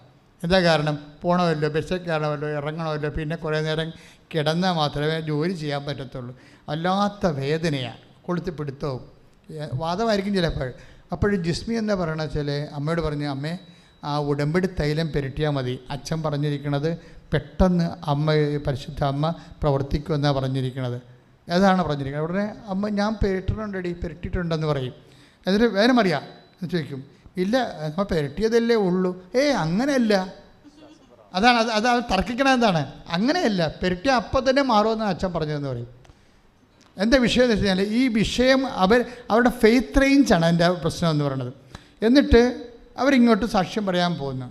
എന്താ കാരണം? പോകണമല്ലോ, ബസ്സിൽ കയറണമല്ലോ, ഇറങ്ങണമല്ലോ, പിന്നെ കുറേ നേരം കിടന്നാൽ മാത്രമേ ജോലി ചെയ്യാൻ പറ്റത്തുള്ളൂ. വല്ലാത്ത വേദനയാണ്, കൊളുത്തിപ്പിടുത്തവും വാദമായിരിക്കും ചിലപ്പോൾ. അപ്പോൾ ജിസ്മി എന്താ പറയണ വെച്ചാൽ അമ്മയോട് പറഞ്ഞു, അമ്മേ ആ ഉടമ്പടി തൈലം പുരട്ടിയാൽ മതി. അച്ഛൻ പറഞ്ഞിരിക്കുന്നത് പെട്ടെന്ന് പരിശുദ്ധ അമ്മ പ്രവർത്തിക്കുമെന്നാണ് പറഞ്ഞിരിക്കുന്നത്. ഏതാണ് പറഞ്ഞിരിക്കുന്നത്? ഉടനെ അമ്മ ഞാൻ പുരട്ടിയിട്ടുണ്ടെന്ന് പറയും. എന്നിട്ട് വേദന അറിയാം എന്ന് ചോദിക്കും. ഇല്ല, നമ്മൾ പുരട്ടിയതല്ലേ ഉള്ളൂ. അങ്ങനെയല്ല. അതാണ് അത് തർക്കിക്കണത്. എന്താണ്? അങ്ങനെയല്ല, പുരട്ടിയ അപ്പം തന്നെ മാറുമെന്ന് അച്ഛൻ പറഞ്ഞതെന്ന് പറയും. എന്താ വിഷയം എന്ന് വെച്ച് കഴിഞ്ഞാൽ ഈ വിഷയം അവരുടെ ഫെയ്ത്ത് റേഞ്ചാണ് അതിൻ്റെ പ്രശ്നം എന്ന് പറയുന്നത്. എന്നിട്ട് അവരിങ്ങോട്ട് സാക്ഷ്യം പറയാൻ പോകുന്നു.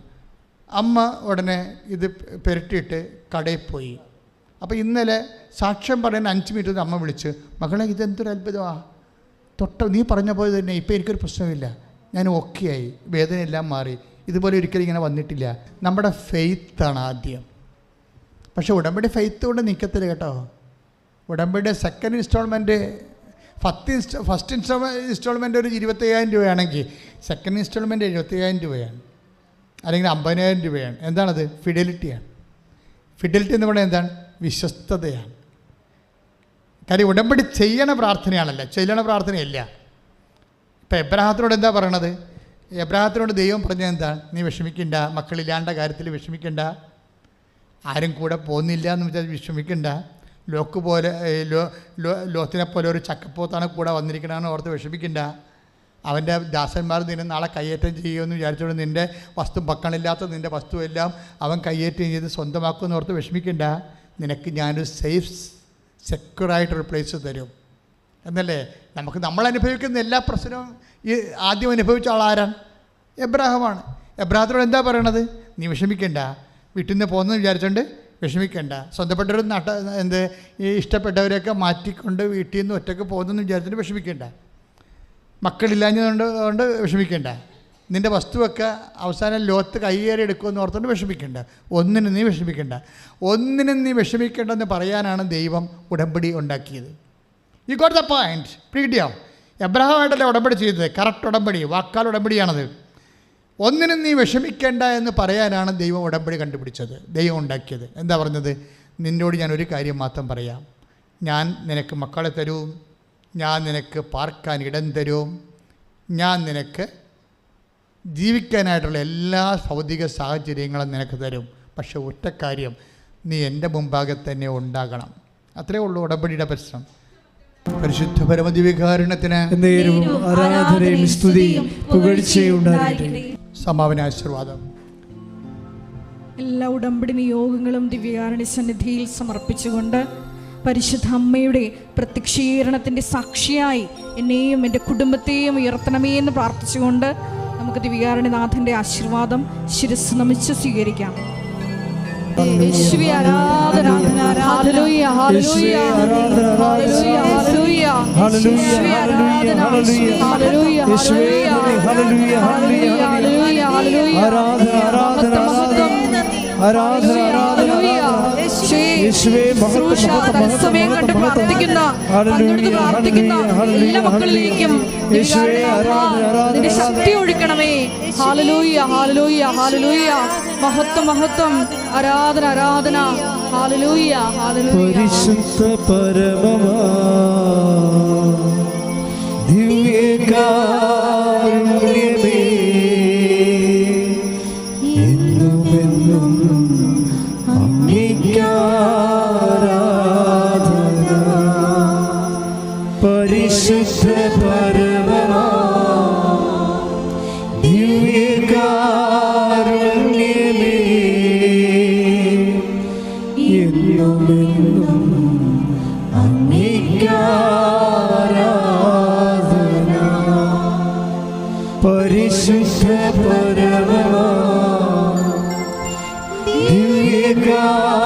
അമ്മ ഉടനെ ഇത് പുരട്ടിയിട്ട് കടയിൽ പോയി. അപ്പോൾ ഇന്നലെ സാക്ഷ്യം പറയാൻ 5 മിനിറ്റ് അമ്മ വിളിച്ച്, മകളെ ഇതെന്തൊരു അത്ഭുതമാണ്, നീ പറഞ്ഞ പോലെ തന്നെ ഇപ്പോൾ എനിക്കൊരു പ്രശ്നമില്ല, ഞാൻ ഓക്കെ ആയി, വേദനയെല്ലാം മാറി, ഇതുപോലെ ഒരിക്കലും ഇങ്ങനെ വന്നിട്ടില്ല. നമ്മുടെ ഫെയ്ത്താണ് ആദ്യം. പക്ഷേ ഉടമ്പടി ഫെയ്ത്ത് കൊണ്ട് നിൽക്കത്തില്ല കേട്ടോ. ഉടമ്പടിയുടെ സെക്കൻഡ് ഇൻസ്റ്റാൾമെൻറ്റ് ഫസ്റ്റ് ഇൻസ്റ്റാൾമെൻറ്റ് ഒരു 25,000 രൂപയാണെങ്കിൽ സെക്കൻഡ് ഇൻസ്റ്റാൾമെൻറ്റ് 75,000 രൂപയാണ്, അല്ലെങ്കിൽ 50,000 രൂപയാണ്. എന്താണത്? ഫിഡലിറ്റിയാണ്. ഫിഡലിറ്റി എന്ന് പറയുന്നത് എന്താണ്? വിശ്വസ്തതയാണ്. കാര്യം ഉടമ്പടി ചെയ്യണ പ്രാർത്ഥനയാണല്ലോ, ചെല്ലണ പ്രാർത്ഥനയല്ല. ഇപ്പം എബ്രാഹത്തിനോട് എന്താ പറയണത്? എബ്രാഹത്തിനോട് ദൈവം പറഞ്ഞത് എന്താ? നീ വിഷമിക്കണ്ട, മക്കളില്ലാണ്ട കാര്യത്തിൽ വിഷമിക്കണ്ട, ആരും കൂടെ പോകുന്നില്ല എന്ന് വെച്ചാൽ വിഷമിക്കണ്ട, ലോത്തിനെ പോലെ ഒരു ചക്കപ്പോത്താണ് കൂടെ വന്നിരിക്കണമെന്ന് ഓർത്ത് വിഷമിക്കണ്ട, അവൻ്റെ ദാസന്മാർ നിന്നെ നാളെ കയ്യേറ്റം ചെയ്യുമെന്ന് വിചാരിച്ചുകൊണ്ട് നിൻ്റെ മക്കളില്ലാത്ത നിൻ്റെ വസ്തുവെല്ലാം അവൻ കയ്യേറ്റം ചെയ്ത് സ്വന്തമാക്കുമെന്ന് ഓർത്ത് വിഷമിക്കണ്ട, നിനക്ക് ഞാനൊരു സേഫ് സെക്യൂറായിട്ടൊരു പ്ലേസ് തരും എന്നല്ലേ. നമ്മൾ അനുഭവിക്കുന്ന എല്ലാ പ്രശ്നവും ഈ ആദ്യം അനുഭവിച്ച ആളാരാണ്? എബ്രാഹമാണ്. എബ്രാഹത്തിനോട് എന്താ പറയണത്? നീ വിഷമിക്കണ്ട, വീട്ടിൽ നിന്ന് പോകുന്നതെന്ന് വിചാരിച്ചുകൊണ്ട് വിഷമിക്കണ്ട, സ്വന്തപ്പെട്ടവർ ഈ ഇഷ്ടപ്പെട്ടവരെയൊക്കെ മാറ്റിക്കൊണ്ട് വീട്ടിൽ നിന്ന് ഒറ്റയ്ക്ക് പോകുന്നതെന്ന് വിചാരിച്ചിട്ട് വിഷമിക്കണ്ട, മക്കളില്ലാഞ്ഞതുകൊണ്ട് വിഷമിക്കണ്ട, നിൻ്റെ വസ്തുവൊക്കെ അവസാനം ലോത്ത് കയ്യേറി എടുക്കുമെന്ന് ഓർത്തുകൊണ്ട് വിഷമിക്കണ്ട, ഒന്നിനും നീ വിഷമിക്കേണ്ടെന്ന് പറയാനാണ് ദൈവം ഉടമ്പടി ഉണ്ടാക്കിയത്. You got the point. പിടിയോ? എബ്രാഹമായിട്ടല്ല ഉടമ്പടി ചെയ്തത്, കറക്റ്റ് ഉടമ്പടി, വാക്കാൽ ഉടമ്പടിയാണത്. ഒന്നിനും നീ വിഷമിക്കേണ്ട എന്ന് പറയാനാണ് ദൈവം ഉടമ്പടി കണ്ടുപിടിച്ചത്, ദൈവം ഉണ്ടാക്കിയത്. എന്താ പറഞ്ഞത്? നിന്നോട് ഞാൻ ഒരു കാര്യം മാത്രം പറയാം, ഞാൻ നിനക്ക് മക്കളെ തരും, ഞാൻ നിനക്ക് പാർക്കാൻ ഇടം തരും, ഞാൻ നിനക്ക് ജീവിക്കാനായിട്ടുള്ള എല്ലാ ഭൗതിക സാഹചര്യങ്ങളും നിനക്ക് തരും. പക്ഷെ ഒറ്റ കാര്യം, നീ എൻ്റെ മുമ്പാകെ തന്നെ ഉണ്ടാകണം. അത്രേ ഉള്ളൂ ഉടമ്പടിയുടെ പ്രശ്നം. പരിശുദ്ധ പരമദിവ്യകാരുണ്യത്തിന് ആരാധനയും സ്തുതിയും പുകഴ്ചയും ഉണ്ടാകട്ടെ. സമാപന ആശീർവാദം. എല്ലാ ഉടമ്പടി നിയോഗങ്ങളും ദിവ്യകാരുണ്യ സന്നിധിയിൽ സമർപ്പിച്ചുകൊണ്ട് പരിശുദ്ധ അമ്മയുടെ പ്രത്യക്ഷീകരണത്തിൻ്റെ സാക്ഷിയായി എന്നെയും എൻ്റെ കുടുംബത്തെയും ഉയർത്തണമേ എന്ന് പ്രാർത്ഥിച്ചുകൊണ്ട് നമുക്ക് ദിവ്യകാരുണ്യനാഥൻ്റെ ആശീർവാദം ശിരസ്സ് നമിച്ച് സ്വീകരിക്കാം. യേശുവേ ആരാധന, ഹല്ലേലൂയ, ഹല്ലേലൂയ, ഹല്ലേലൂയ, ഹല്ലേലൂയ, യേശുവേ ആരാധന, ഹല്ലേലൂയ, ഹല്ലേലൂയ, ഹല്ലേലൂയ, ഹല്ലേലൂയ, ഹല്ലേലൂയ, ആരാധന, ആരാധന, ആരാധന, ആരാധന, യേശുവേ മഹത്വം, സമയം കണ്ട് പ്രാർത്ഥിക്കുന്ന എല്ലാ മക്കളിലേക്കും നിന്റെ ശക്തി ഒഴുക്കണമേ. ഹല്ലേലൂയ, ഹല്ലേലൂയ, ഹല്ലേലൂയ, മഹത്വം, മഹത്വം, ആരാധന, ആരാധന, ഹല്ലേലൂയ, ഹല്ലേലൂയ. പരിശുദ്ധ പരമമാ ദിവ്യകാരുണ്യമേ, എന്നുമെന്നും അങ്ങേയ്ക്കാരാധന. പരിശുദ്ധ പരമമാ ദിവ്യകാരുണ്യമേ, എന്നുമെന്നും അങ്ങേയ്ക്കാരാധന. പരിശുദ്ധ പരമമാ ദിവ്യകാരുണ്യമേ,